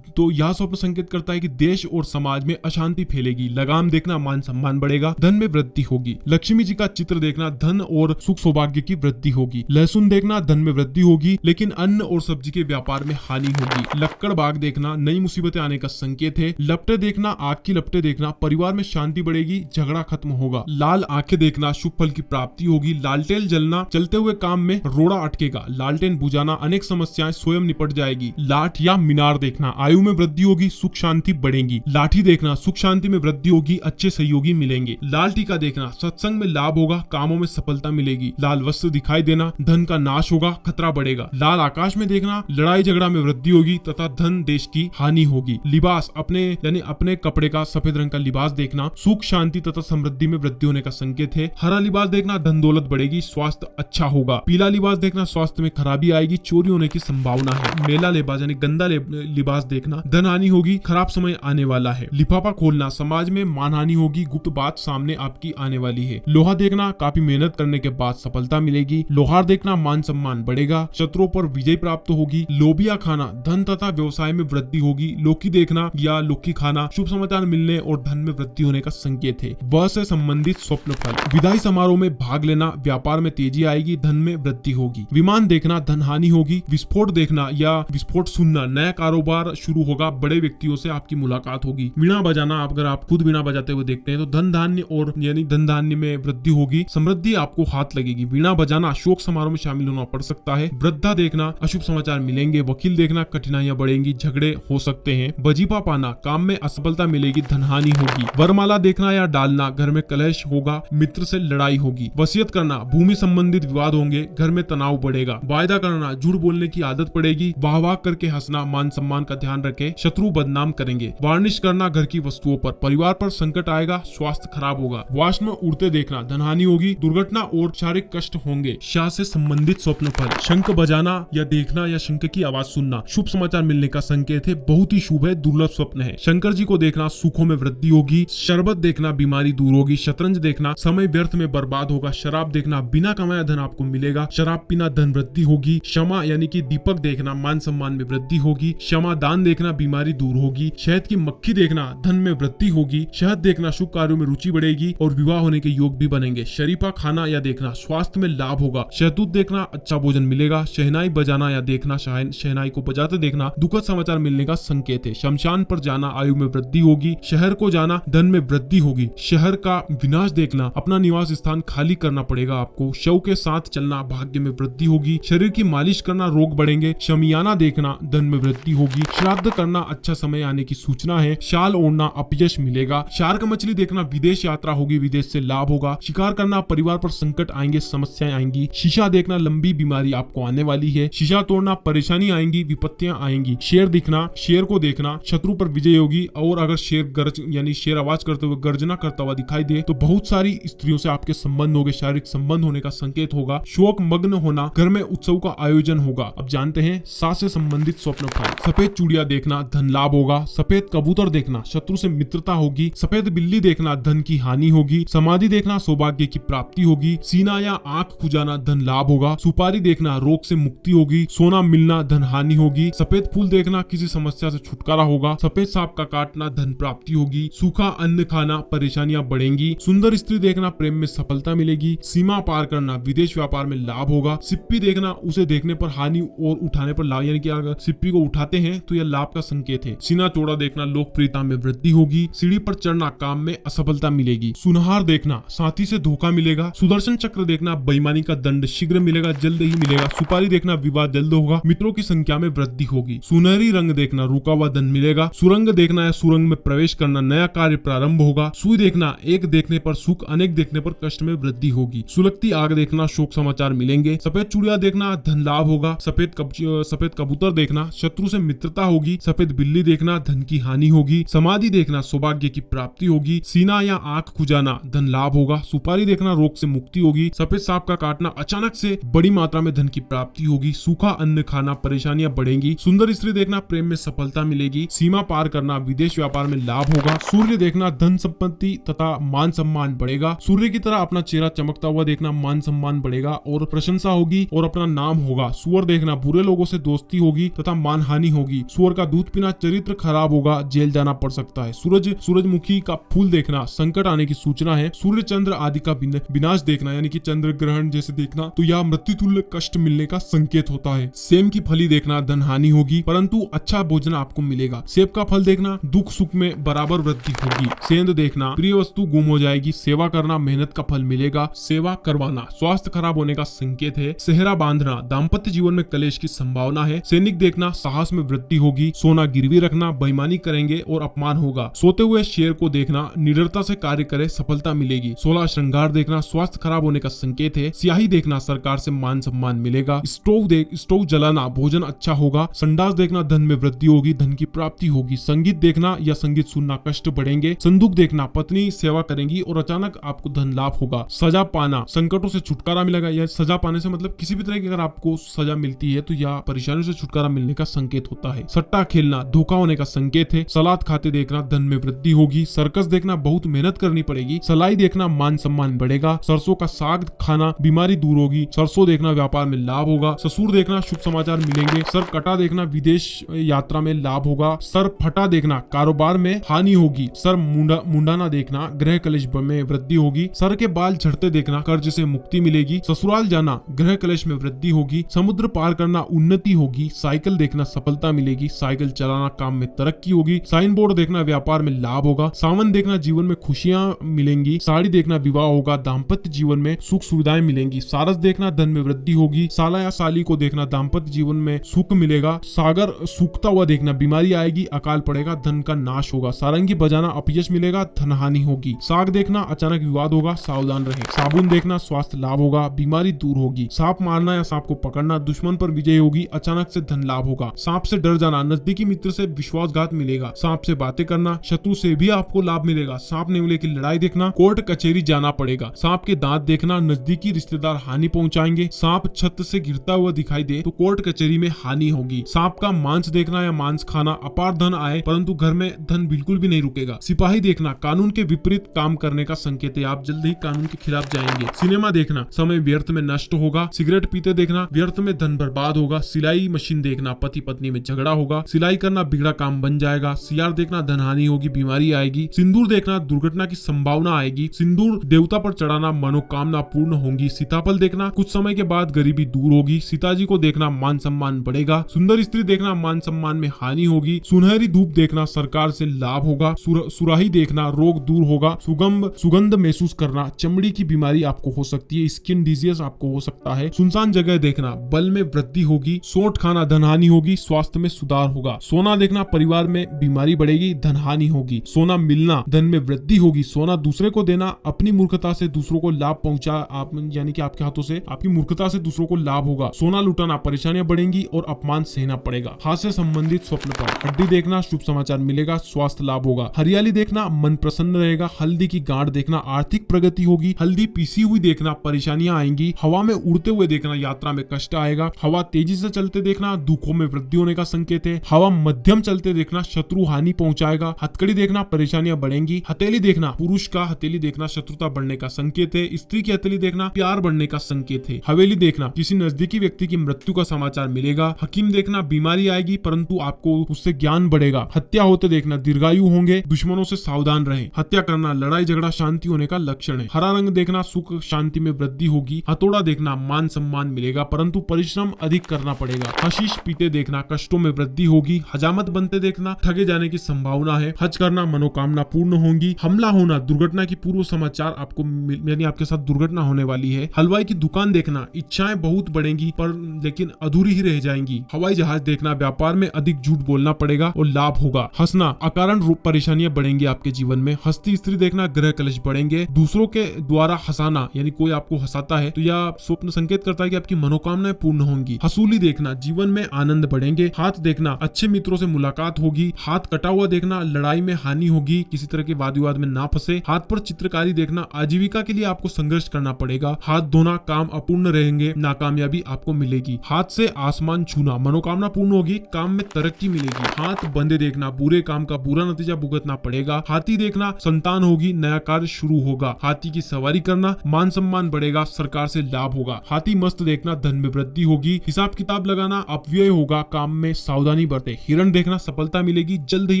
तो यह स्वप्न संकेत करता है कि देश और समाज में अशांति फैलेगी। लगाम देखना मान सम्मान बढ़ेगा, धन में वृद्धि होगी। लक्ष्मी जी का चित्र देखना धन और सुख सौभाग्य की वृद्धि होगी। लहसुन देखना धन में वृद्धि होगी लेकिन अन्न और सब्जी के व्यापार में हानि होगी। लक्कड़ बाग देखना नई मुसीबतें आने का संकेत है। लपटे देखना आग की लपटे देखना परिवार में शांति बढ़ेगी, झगड़ा खत्म होगा। लाल आंखें देखना शुभ फल की प्राप्ति होगी। लालटेन जलना चलते हुए काम में रोड़ा अटकेगा। लालटेन बुझाना अनेक समस्याएं स्वयं निपट जाएगी। लाठ या मीनार देखना आयु में वृद्धि होगी, सुख शांति बढ़ेगी। लाठी देखना, सुख शांति में वृद्धि होगी, अच्छे सहयोगी मिलेंगे। लाल टीका देखना, सत्संग में लाभ होगा, कामों में सफलता मिलेगी। लाल वस्त्र दिखाई देना, धन का नाश होगा, खतरा बढ़ेगा। लाल आकाश में देखना, लड़ाई झगड़ा में वृद्धि होगी तथा धन देश की हानि होगी। लिबास अपने कपड़े का सफेद रंग का लिबास देखना, सुख शांति तथा समृद्धि में वृद्धि होने का संकेत है। हरा लिबास देखना, धन दौलत बढ़ेगी, स्वास्थ्य अच्छा होगा। पीला लिबास देखना, स्वास्थ्य में खराबी आएगी, चोरी होने की संभावना है। मेला लिबास यानी गंदा लिबास देखना, धन हानि होगी, खराब समय आने वाला है। लिफाफा खोलना, समाज में मानहानि होगी, गुप्त बात सामने आपकी आने वाली है। लोहा देखना, काफी मेहनत करने के बाद सफलता मिलेगी। लोहार देखना, मान सम्मान बढ़ेगा, शत्रुओं पर विजय प्राप्त होगी। लोबिया खाना, धन तथा व्यवसाय में वृद्धि होगी। लौकी देखना या लौकी खाना, शुभ समाचार मिलने और धन में वृद्धि होने का संकेत है। वह से संबंधित स्वप्न फल, विदाई समारोह में भाग लेना, व्यापार में तेजी आएगी, धन में वृद्धि होगी। विमान देखना, धन हानि होगी। विस्फोट देखना या विस्फोट सुनना, नया कारोबार शुरू होगा, बड़े व्यक्तियों से आपकी मुलाकात होगी। वीणा बजाना, अगर आप खुद वीणा बजाते हुए देखते हैं तो धन धान्य और यानी धन धान्य में वृद्धि होगी, समृद्धि आपको हाथ लगेगी। वीणा बजाना, शोक समारोह में शामिल होना पड़ सकता है। वृद्धा देखना, अशुभ समाचार मिलेंगे। वकील देखना, कठिनाइयां बढ़ेंगी, झगड़े हो सकते हैं। वजीफा पाना, काम में असफलता मिलेगी, धनहानि होगी। वरमाला देखना या डालना, घर में कलेश होगा, मित्र से लड़ाई होगी। वसीयत करना, भूमि संबंधित विवाद होंगे, घर में तनाव बढ़ेगा। वायदा करना, झूठ बोलने की आदत पड़ेगी। वाह वाह करके हंसना, मान सम्मान का ध्यान रखें, शत्रु बदनाम करेंगे। वार्निश करना, घर की वस्तुओं पर, परिवार पर संकट आएगा, स्वास्थ्य खराब होगा। वाष्ण में उड़ते देखना, धनहानि होगी, दुर्घटना और शारीरिक कष्ट होंगे। शाह से संबंधित स्वप्न फल, शंख बजाना या देखना या शंख की आवाज सुनना, शुभ समाचार मिलने का संकेत है, बहुत ही शुभ है, दुर्लभ स्वप्न है। शंकर जी को देखना, सुखों में वृद्धि होगी। शरबत देखना, बीमारी दूर होगी। शतरंज देखना, समय व्यर्थ में बर्बाद होगा। शराब देखना, बिना कमाया धन आपको मिलेगा। शराब पीना, धन वृद्धि होगी। क्षमा यानी कि दीपक देखना, मान सम्मान में वृद्धि होगी। क्षमा दान देखना, बीमारी दूर होगी। शहद की मक्खी देखना, धन में वृद्धि होगी। शहद देखना, शुभ कार्यों में रुचि बढ़ेगी और विवाह होने के योग भी बनेंगे। शरीफा खाना या देखना, स्वास्थ्य में लाभ होगा। शहतूत देखना, अच्छा भोजन मिलेगा। शहनाई बजाना या देखना, शहनाई को बजाते देखना, दुखद समाचार मिलने का संकेत है। शमशान पर जाना, आयु में वृद्धि होगी। शहर को जाना, धन में वृद्धि होगी। शहर का विनाश देखना, अपना निवास स्थान खाली करना पड़ेगा आपको। शव के साथ चलना, भाग्य में वृद्धि होगी। शरीर की मालिश करना, रोग बढ़ेंगे। शमियाना देखना, धन में वृद्धि होगी। श्राद्ध करना, अच्छा समय आने की सूचना है। शाल ओढ़ना, अपयश मिलेगा। शार्क मछली देखना, विदेश यात्रा होगी, विदेश से लाभ होगा। शिकार करना, परिवार पर संकट आएंगे, समस्याएं आएंगी। शीशा देखना, लंबी बीमारी आपको आने वाली है। शीशा तोड़ना, परेशानी आएंगी, विपत्तियां आएंगी। शेर दिखना, शेर को देखना, शत्रु पर विजय होगी। और अगर शेर आवाज करते हुए गर्जना करता हुआ दिखाई दे तो बहुत सारी स्त्रियों से आपके संबंध होंगे, शारीरिक संबंध होने का संकेत होगा। शोक मग्न होना, घर में उत्सव का आयोजन होगा। अब जानते हैं सास से संबंधित स्वप्न फल। सफेद चूड़ियां देखना, धन लाभ होगा। सफेद कबूतर देखना, शत्रु से मित्रता होगी। सफेद बिल्ली देखना, धन की हानि होगी। समाधि देखना, सौभाग्य की प्राप्ति होगी। सीना या आंख खुजाना, धन लाभ होगा। सुपारी देखना, रोग से मुक्ति होगी। सोना मिलना, धन हानि होगी। सफेद फूल देखना, किसी समस्या से छुटकारा होगा। सफेद सांप का काटना, धन प्राप्ति होगी। सूखा अन्न खाना, परेशानियां बढ़ेंगी। सुंदर स्त्री देखना, प्रेम में सफलता मिलेगी। सीमा पार करना, विदेश व्यापार में लाभ होगा। सिप्पी देखना, उसे देखने पर हानि और उठाने पर लाभ, यानी कि अगर सिप्पी को उठाते हैं तो यह लाभ का संकेत है। सीना चौड़ा देखना, लोकप्रियता में वृद्धि होगी। सीढ़ी पर चढ़ना, काम में असफलता मिलेगी। सुनहार देखना, साथी से धोखा मिलेगा। सुदर्शन चक्र देखना, बेईमानी का दंड शीघ्र मिलेगा, जल्द ही मिलेगा। सुपारी देखना, विवाह जल्द होगा। मित्रों की संख्या में वृद्धि होगी। सुनहरी रंग देखना, रुका हुआ धन मिलेगा। सुरंग देखना या सुरंग में प्रवेश करना, नया कार्य प्रारंभ होगा। सुई देखना, एक देखने पर सुख, अनेक देखने पर कष्ट में वृद्धि होगी। सुलगती आग देखना, शोक समाचार मिलेंगे। सफेद चूड़ियां देखना, धन लाभ होगा। सफेद कबूतर देखना, शत्रु से मित्रता होगी। सफेद बिल्ली देखना, धन की हानि होगी। समाधि देखना, सौभाग्य की प्राप्ति होगी। सीना या आंख खुजाना, धन लाभ होगा। सुपारी देखना, रोग से मुक्ति होगी। सफेद सांप का काटना, अचानक से बड़ी मात्रा में धन की प्राप्ति होगी। सूखा अन्न खाना, परेशानियां बढ़ेंगी। सुंदर स्त्री देखना, प्रेम में सफलता मिलेगी। सीमा पार करना, विदेश व्यापार में लाभ होगा। सूर्य देखना, धन संपत्ति तथा मान सम्मान बढ़ेगा। सूर्य की तरह अपना चेहरा चमकता हुआ देखना, मान सम्मान बढ़ेगा और प्रशंसा होगी और अपना नाम होगा। सुअर देखना, बुरे लोगों से दोस्ती होगी तथा मान हानि होगी। सुअर का दूध पीना, चरित्र खराब होगा, जेल जाना पड़ सकता है। सूरजमुखी का फूल देखना, संकट आने की सूचना है। सूर्य चंद्र आदि का विनाश देखना, यानी कि चंद्र ग्रहण जैसे देखना, तो यह मृत्यु तुल्य कष्ट मिलने का संकेत होता है। सेम की फली देखना, धन हानि होगी परंतु अच्छा भोजन आपको मिलेगा। सेब का फल देखना, दुख सुख में बराबर वृद्धि होगी। सेंध देखना, प्रिय वस्तु गुम हो जाएगी। सेवा करना, मेहनत का फल मिलेगा। सेवा करवाना, स्वास्थ्य खराब होने का संकेत है। सेहरा बांधना, दाम्पत्य जीवन में कलेश की संभावना है। सैनिक देखना, साहस में वृद्धि होगी। सोना गिरवी रखना, बेईमानी करेंगे और अपमान होगा। सोते हुए शेर को देखना, निडरता से कार्य करे, सफलता मिलेगी। 16 श्रृंगार देखना स्वास्थ्य खराब होने का संकेत है। स्याही देखना सरकार से मान सम्मान मिलेगा। स्टोव जलाना भोजन अच्छा होगा। संडास देखना धन में वृद्धि होगी, धन की प्राप्ति होगी। संगीत देखना या संगीत सुनना कष्ट बढ़ेंगे। संदूक देखना पत्नी सेवा करेंगी और अचानक आपको धन लाभ होगा। सजा पाना संकटों से छुटकारा मिलेगा। या सजा पाने से मतलब किसी भी तरह की अगर आपको सजा मिलती है तो यह परेशानियों से छुटकारा मिलने का संकेत होता है। सट्टा खेलना धोखा होने का संकेत है। सलाद खाते देखना धन में वृद्धि होगी। सर्कस देखना बहुत मेहनत करनी पड़ेगी। सलाई देखना मान सम्मान बढ़ेगा। सरसों का साग खाना बीमारी दूर होगी। सरसों देखना व्यापार में लाभ होगा। ससुर देखना शुभ समाचार मिलेंगे। सर कटा देखना विदेश यात्रा में लाभ होगा। सर फटा देखना कारोबार में हानि होगी। सर मुंडाना देखना ग्रह कलेश में वृद्धि होगी। सर के बाल झड़ते देखना कर्ज से मुक्ति मिलेगी। ससुराल जाना ग्रह कलेश में वृद्धि होगी। समुद्र पार करना उन्नति होगी। साइकिल देखना सफलता मिलेगी। साइकिल चलाना काम में तरक्की होगी। साइन बोर्ड देखना व्यापार में लाभ होगा। सावन देखना जीवन में खुशियां मिलेंगी। साड़ी देखना विवाह होगा। दाम्पत्य जीवन में सुख सुविधाएं मिलेंगी। सारस देखना धन में वृद्धि होगी। साला या साली को देखना दाम्पत्य जीवन में सुख मिलेगा। सागर सूखता हुआ देखना बीमारी आएगी, अकाल पड़ेगा, धन का नाश होगा। सारंगी बजाना अपयश मिलेगा, धन हानि होगी। साग देखना अचानक विवाद होगा, सावधान रहें। साबुन देखना स्वास्थ्य लाभ होगा, बीमारी दूर होगी। सांप मारना या सांप को पकड़ना दुश्मन पर विजय होगी, अचानक से धन लाभ होगा। सांप से डर जाना नजदीकी मित्र से विश्वासघात मिलेगा। सांप से बातें करना शत्रु से भी आपको लाभ मिलेगा। सांप नेवले की लड़ाई देखना कोर्ट कचहरी जाना पड़ेगा। सांप के दांत देखना नजदीकी रिश्तेदार हानि पहुंचाएंगे। सांप छत से गिरता हुआ दिखाई दे तो कोर्ट कचहरी में हानि होगी। सांप का मांस देखना या मांस खाना अपार धन आए परंतु घर में धन बिल्कुल भी नहीं रुकेगा। सिपाही देखना कानून के विपरीत काम करने का संकेत है, आप जल्द ही कानून के खिलाफ जाएंगे। सिनेमा देखना समय व्यर्थ में नष्ट होगा। सिगरेट पीते देखना व्यर्थ में धन बर्बाद होगा। सिलाई मशीन देखना पति पत्नी में झगड़ा होगा। सिलाई करना बिगड़ा काम बन जाएगा। सियार देखना धन हानि होगी, बीमारी आएगी। सिंदूर देखना दुर्घटना की संभावना आएगी। सिंदूर देवता पर चढ़ाना मनोकामना पूर्ण होंगी। सीताफल देखना कुछ समय के बाद गरीबी दूर होगी। सीताजी को देखना मान सम्मान बढ़ेगा। सुंदर स्त्री देखना मान सम्मान में हानि होगी। सुनहरी धूप देखना सरकार से लाभ होगा। सुराही देखना रोग दूर होगा। सुगंध महसूस करना चमड़ी की बीमारी आपको हो सकती है, स्किन डिजीज आपको हो सकता है। सुनसान जगह देखना बल में वृद्धि होगी। सोंठ खाना धन हानि होगी, स्वास्थ्य में सुधार होगा। सोना देखना परिवार में बीमारी बढ़ेगी, धन हानि होगी। सोना मिलना धन में वृद्धि होगी। सोना दूसरे को देना अपनी मूर्खता से दूसरों को लाभ पहुंचा आप यानी कि आपके हाथों से आपकी मूर्खता से दूसरों को लाभ होगा। सोना लुटाना परेशानियां बढ़ेंगी और अपमान सहना पड़ेगा। हाथ से संबंधित स्वप्न पर हड्डी देखना शुभ समाचार मिलेगा, स्वास्थ्य लाभ होगा। हरियाली देखना मन प्रसन्न रहेगा। हल्दी की गांठ देखना आर्थिक प्रगति होगी। हल्दी पीसी हुई देखना परेशानियां आएंगी। हवा में उड़ते हुए देखना यात्रा में कष्ट आएगा। हवा तेजी से चलते देखना दुखों में वृद्धि होने का संकेत है। हवा मध्यम चलते देखना शत्रु हानि पहुंचाएगा। हथकड़ी देखना परेशानियां बढ़ेंगी। हथेली देखना पुरुष का हथेली देखना शत्रुता बढ़ने का संकेत है। स्त्री की हथेली देखना प्यार बढ़ने का संकेत है। हवेली देखना किसी नजदीकी व्यक्ति की मृत्यु का समाचार मिलेगा। हकीम देखना बीमारी आएगी परंतु आपको उससे ज्ञान बढ़ेगा। हत्या होते देखना दीर्घायु होंगे। दुश्मनों से सावधान रहें। हत्या करना लड़ाई झगड़ा शांति होने का लक्षण है। हरा रंग देखना सुख शांति में वृद्धि होगी। हथौड़ा देखना मान सम्मान मिलेगा परंतु परिश्रम अधिक करना पड़ेगा। हशीश पीते देखना कष्टों में वृद्धि होगी। हजामत बनते देखना ठगे जाने की संभावना है। हज करना मनोकामना पूर्ण होंगी। हमला होना दुर्घटना की पूर्व समाचार आपको यानी आपके साथ दुर्घटना होने वाली है। हलवाई की दुकान देखना इच्छाएं बहुत बढ़ेंगी पर लेकिन अधूरी ही रह जाएंगी। हवाई जहाज देखना व्यापार में अधिक झूठ बोलना पड़ेगा और लाभ होगा। हंसना अकारण रूप परेशानियां बढ़ेंगी आपके जीवन में। हंसती स्त्री देखना ग्रह कलश बढ़ेंगे। दूसरों के द्वारा हंसाना यानी कोई आपको हंसाता है तो यह स्वप्न संकेत करता है कि आपकी मनोकामनाएं पूर्ण होंगी। हसूली देखना जीवन में आनंद बढ़ेंगे। हाथ देखना अच्छे मित्रों से मुलाकात होगी। हाथ कटा हुआ देखना लड़ाई में हानि होगी, किसी तरह के वाद विवाद में ना फंसे। हाथ पर चित्रकारी देखना आजीविका के लिए आपको संघर्ष करना पड़ेगा। हाथ धोना काम अपूर्ण रहेंगे, नाकामयाबी आपको मिलेगी। हाथ से आसमान छूना मनोकामना पूर्ण होगी, काम में तरक्की मिलेगी। हाथ बंधे देखना बुरे काम का बुरा नतीजा भुगतना पड़ेगा। हाथी देखना संतान होगी, नया कार्य शुरू होगा। हाथी की सवारी करना मान सम्मान बढ़ेगा, सरकार से लाभ होगा। हाथी मस्त देखना धन में वृद्धि होगी। हिसाब किताब लगाना अपव्यय होगा, काम में सावधानी बरते। हिरण देखना सफलता मिलेगी, जल्द ही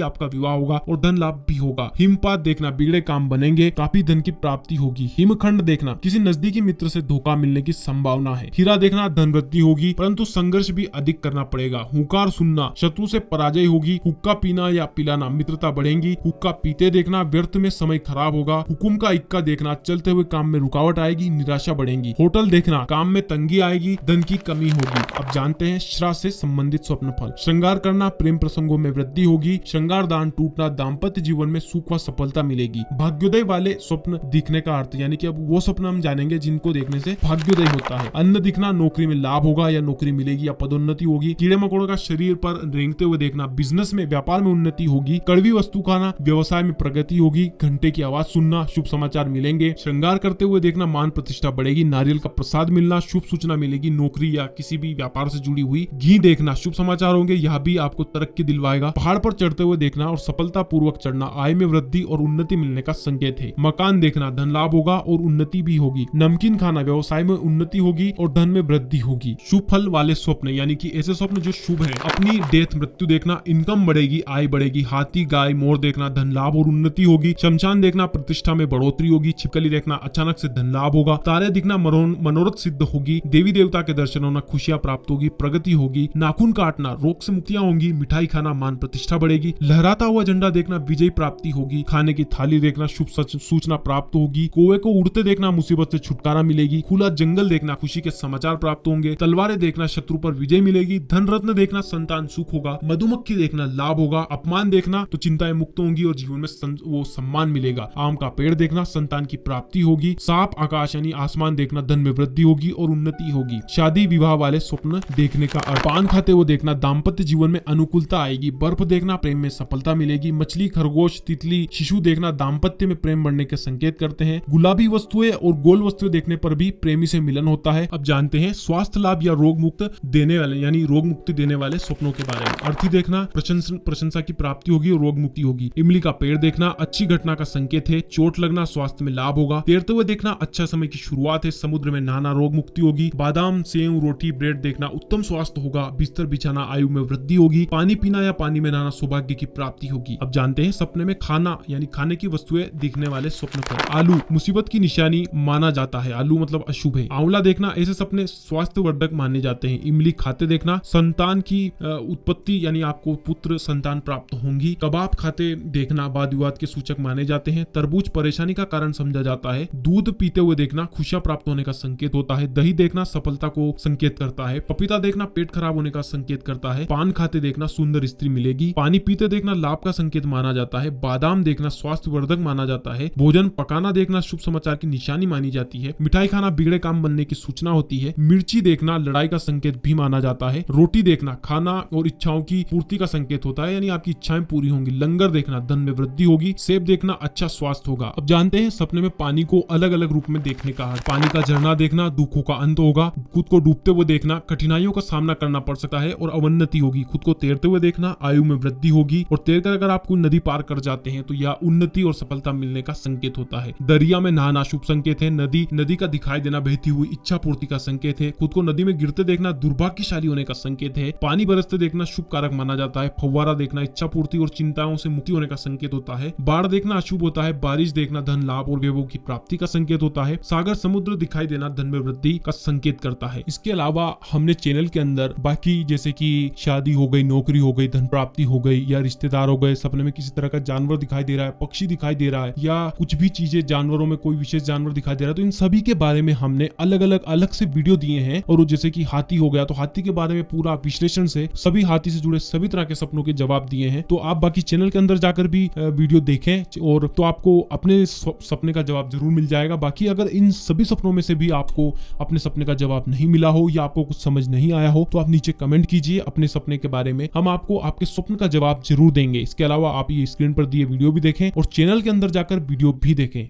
आपका विवाह होगा और धन लाभ भी होगा। हिमपात देखना बिगड़े काम बनेंगे, काफी धन की प्राप्ति होगी। हिमखंड देखना किसी नजदीकी मित्र से धोखा मिलने की संभावना है। हीरा देखना धन वृद्धि होगी परंतु संघर्ष भी अधिक करना पड़ेगा। हुंकार सुनना शत्रु से पराजय होगी। हुक्का पीना या पिलाना मित्रता बढ़ेगी। हुक्का पीते देखना व्यर्थ में समय खराब होगा। हुकुम का इक्का देखना चलते हुए काम में रुकावट आएगी, निराशा बढ़ेगी। होटल देखना काम में तंगी आएगी, धन की कमी होगी। अब जानते हैं श्राद्ध से संबंधित स्वप्न फल। श्रृंगार करना, प्रेम प्रसंगों में वृद्धि होगी। श्रृंगार दान टूटना, दाम्पत्य जीवन में सुख व सफलता मिलेगी। भाग्योदय वाले स्वप्न दिखने का अर्थ, यानी कि अब वो स्वप्न हम जानेंगे जिनको देखने से भाग्योदय होता है। अन्न दिखना, नौकरी में लाभ होगा या नौकरी मिलेगी या पदोन्नति होगी। कीड़े मकोड़ों का शरीर पर रेंगते हुए देखना, बिजनेस में व्यापार में उन्नति होगी। कड़वी वस्तु खाना, व्यवसाय में प्रगति होगी। घंटे की आवाज सुनना, शुभ समाचार मिलेंगे। श्रृंगार करते हुए देखना, मान प्रतिष्ठा बढ़ेगी। नारियल का प्रसाद मिलना, शुभ सूचना मिलेगी। नौकरी या किसी भी व्यापार से जुड़ी हुई घी देखना, शुभ समाचार होंगे, यह भी आपको तरक्की दिलवाएगा। पहाड़ पर चढ़ते हुए देखना और सफलता पूर्वक चढ़ना, आय में वृद्धि और उन्नति मिलने का संकेत है। मकान देखना, धन लाभ होगा और उन्नति भी होगी। नमकीन खाना, व्यवसाय में उन्नति होगी और धन में वृद्धि होगी। शुभ फल वाले स्वप्न, यानी कि ऐसे स्वप्न जो शुभ है, अपनी डेथ मृत्यु देखना, इनकम बढ़ेगी, आय बढ़ेगी। हाथी गाय मोर देखना, धन लाभ और उन्नति होगी। शमशान देखना, प्रतिष्ठा में बढ़ोतरी होगी। छिपकली देखना, अचानक से धन लाभ होगा। तारे दिखना, मनोरथ सिद्ध होगी। देवी देवता के दर्शन होना, खुशियां प्राप्त होगी, प्रगति होगी। नाखून काटना, रोग से मुक्तियां होंगी। मिठाई खाना, मान प्रतिष्ठा बढ़ेगी। लहराता हुआ झंडा देखना, विजय प्राप्ति होगी। खाने की थाली देखना, शुभ सूचना प्राप्त होगी। कौवे को उड़ते देखना, मुसीबत से छुटकारा मिलेगी। खुला जंगल देखना, खुशी के समाचार प्राप्त होंगे। तलवारें देखना, शत्रु पर विजय मिलेगी। धन रत्न देखना, संतान सुख होगा। मधुमक्खी देखना, लाभ होगा। अपमान देखना तो चिंताएं मुक्त होंगी और जीवन में वो सम्मान मिलेगा। आम का पेड़ देखना, संतान की प्राप्ति होगी। सांप आकाश यानी आसमान देखना, धन में वृद्धि होगी और उन्नति होगी। शादी विवाह वाले स्वप्न देखने का अर्थ, पान खाते हुए देखना, दाम्पत्य जीवन में अनुकूलता आएगी। बर्फ देखना, प्रेम में सफलता मिलेगी। मछली, खरगोश, तितली, शिशु देखना, दाम्पत्य में प्रेम बढ़ने के संकेत करते हैं। गुलाबी वस्तुएं और गोल वस्तुएं देखने पर भी प्रेमी से मिलन होता है। अब जानते हैं स्वास्थ्य लाभ या रोग मुक्त देने वाले, यानी रोग मुक्ति देने वाले स्वप्नों के बारे में। अर्थी देखना, प्रशंसा की प्राप्ति होगी और रोग मुक्ति होगी। इमली का पेड़ देखना, अच्छी घटना का संकेत है। चोट लगना, स्वास्थ्य में लाभ होगा। तैरते हुए देखना, अच्छा समय की शुरुआत है। समुद्र में नहाना, रोग मुक्ति होगी। बादाम, सेव, रोटी, ब्रेड देखना, उत्तम स्वास्थ्य होगा। बिस्तर बिछाना, आयु में वृद्धि होगी। पानी पीना या पानी में नहाना, सौभाग्य की प्राप्ति होगी। अब जानते हैं सपने में खाना यानी खाने की वस्तुएं दिखने वाले स्वप्न पर। आलू मुसीबत की निशानी माना जाता है। आलू मतलब अशुभ है। आंवला देखना, ऐसे सपने स्वास्थ्यवर्धक माने जाते हैं। इमली खाते देखना, संतान की उत्पत्ति यानी आपको पुत्र संतान प्राप्त होंगी। कबाब खाते देखना, वाद विवाद के सूचक माने जाते हैं। तरबूज परेशानी का कारण समझा जाता है। दूध पीते हुए देखना, खुशियां प्राप्त होने का संकेत होता है। दही देखना, सफलता को संकेत करता है। पपीता देखना, पेट खराब होने का संकेत करता है। पान खाते देखना, सुंदर स्त्री मिलेगी। पानी पीते देखना, लाभ का संकेत माना जाता है। बादाम देखना, स्वास्थ्यवर्धक माना जाता है। भोजन पकाना देखना, शुभ समाचार की निशानी मानी जाती है। मिठाई खाना, बिगड़े काम बनने की सूचना होती है। मिर्ची देखना, लड़ाई का संकेत भी माना जाता है। रोटी देखना, खाना और इच्छाओं की पूर्ति का संकेत होता है, यानी आपकी इच्छाएं पूरी होंगी। लंगर देखना, धन में वृद्धि होगी। सेब देखना, अच्छा स्वास्थ्य होगा। अब जानते हैं सपने में पानी को अलग अलग रूप में देखने का। पानी का झरना देखना, दुखों का अंत होगा। खुद को डूबते हुए देखना, कठिनाइयों का सामना करना पड़ सकता है और अवन्नति होगी। खुद को तैरते हुए देखना, आयु में वृद्धि होगी। और तैरकर अगर आप कोई नदी पार कर जाते हैं तो यह उन्नति और सफलता मिलने का संकेत होता है। दरिया में नहाना शुभ संकेत है। नदी का दिखाई देना बहती हुई इच्छा पूर्ति का संकेत है। खुद को नदी में गिरते देखना दुर्भाग्यशाली होने का संकेत है। पानी बरसते देखना शुभ कारक माना जाता है। फव्वारा देखना इच्छा पूर्ति और चिंताओं से मुक्ति होने का संकेत होता है। बाढ़ देखना अशुभ होता है। बारिश देखना धन लाभ और वैभव की प्राप्ति का संकेत होता है। सागर समुद्र दिखाई देना धन में वृद्धि का संकेत करता है। इसके अलावा हमने चैनल के अंदर बाकी जैसे कि शादी हो गई, नौकरी हो गई, धन प्राप्ति हो गई या रिश्तेदार हो गए, सपने में किसी तरह का जानवर दिखाई दे रहा है, पक्षी दिखाई दे रहा है या कुछ भी चीजें, जानवरों में कोई विशेष जानवर दिखाई दे रहा है, तो इन सभी के बारे में हमने अलग से वीडियो दिए हैं। और जैसे कि हाथी हो गया तो हाथी के बारे में पूरा विश्लेषण से सभी हाथी से जुड़े सभी तरह के सपनों के जवाब दिए हैं। तो आप बाकी चैनल के अंदर जाकर भी वीडियो देखें और तो आपको अपने सपने का जवाब जरूर मिल जाएगा। बाकी अगर इन सभी सपनों में से भी आपको अपने सपने का जवाब नहीं मिला हो या आपको कुछ समझ नहीं आया हो तो आप नीचे कमेंट कीजिए अपने सपने के बारे में, हम आपको आपके स्वप्न का जवाब जरूर देंगे। इसके अलावा आप ये स्क्रीन पर दिए वीडियो भी देखें और चैनल के अंदर जाकर वीडियो भी देखें।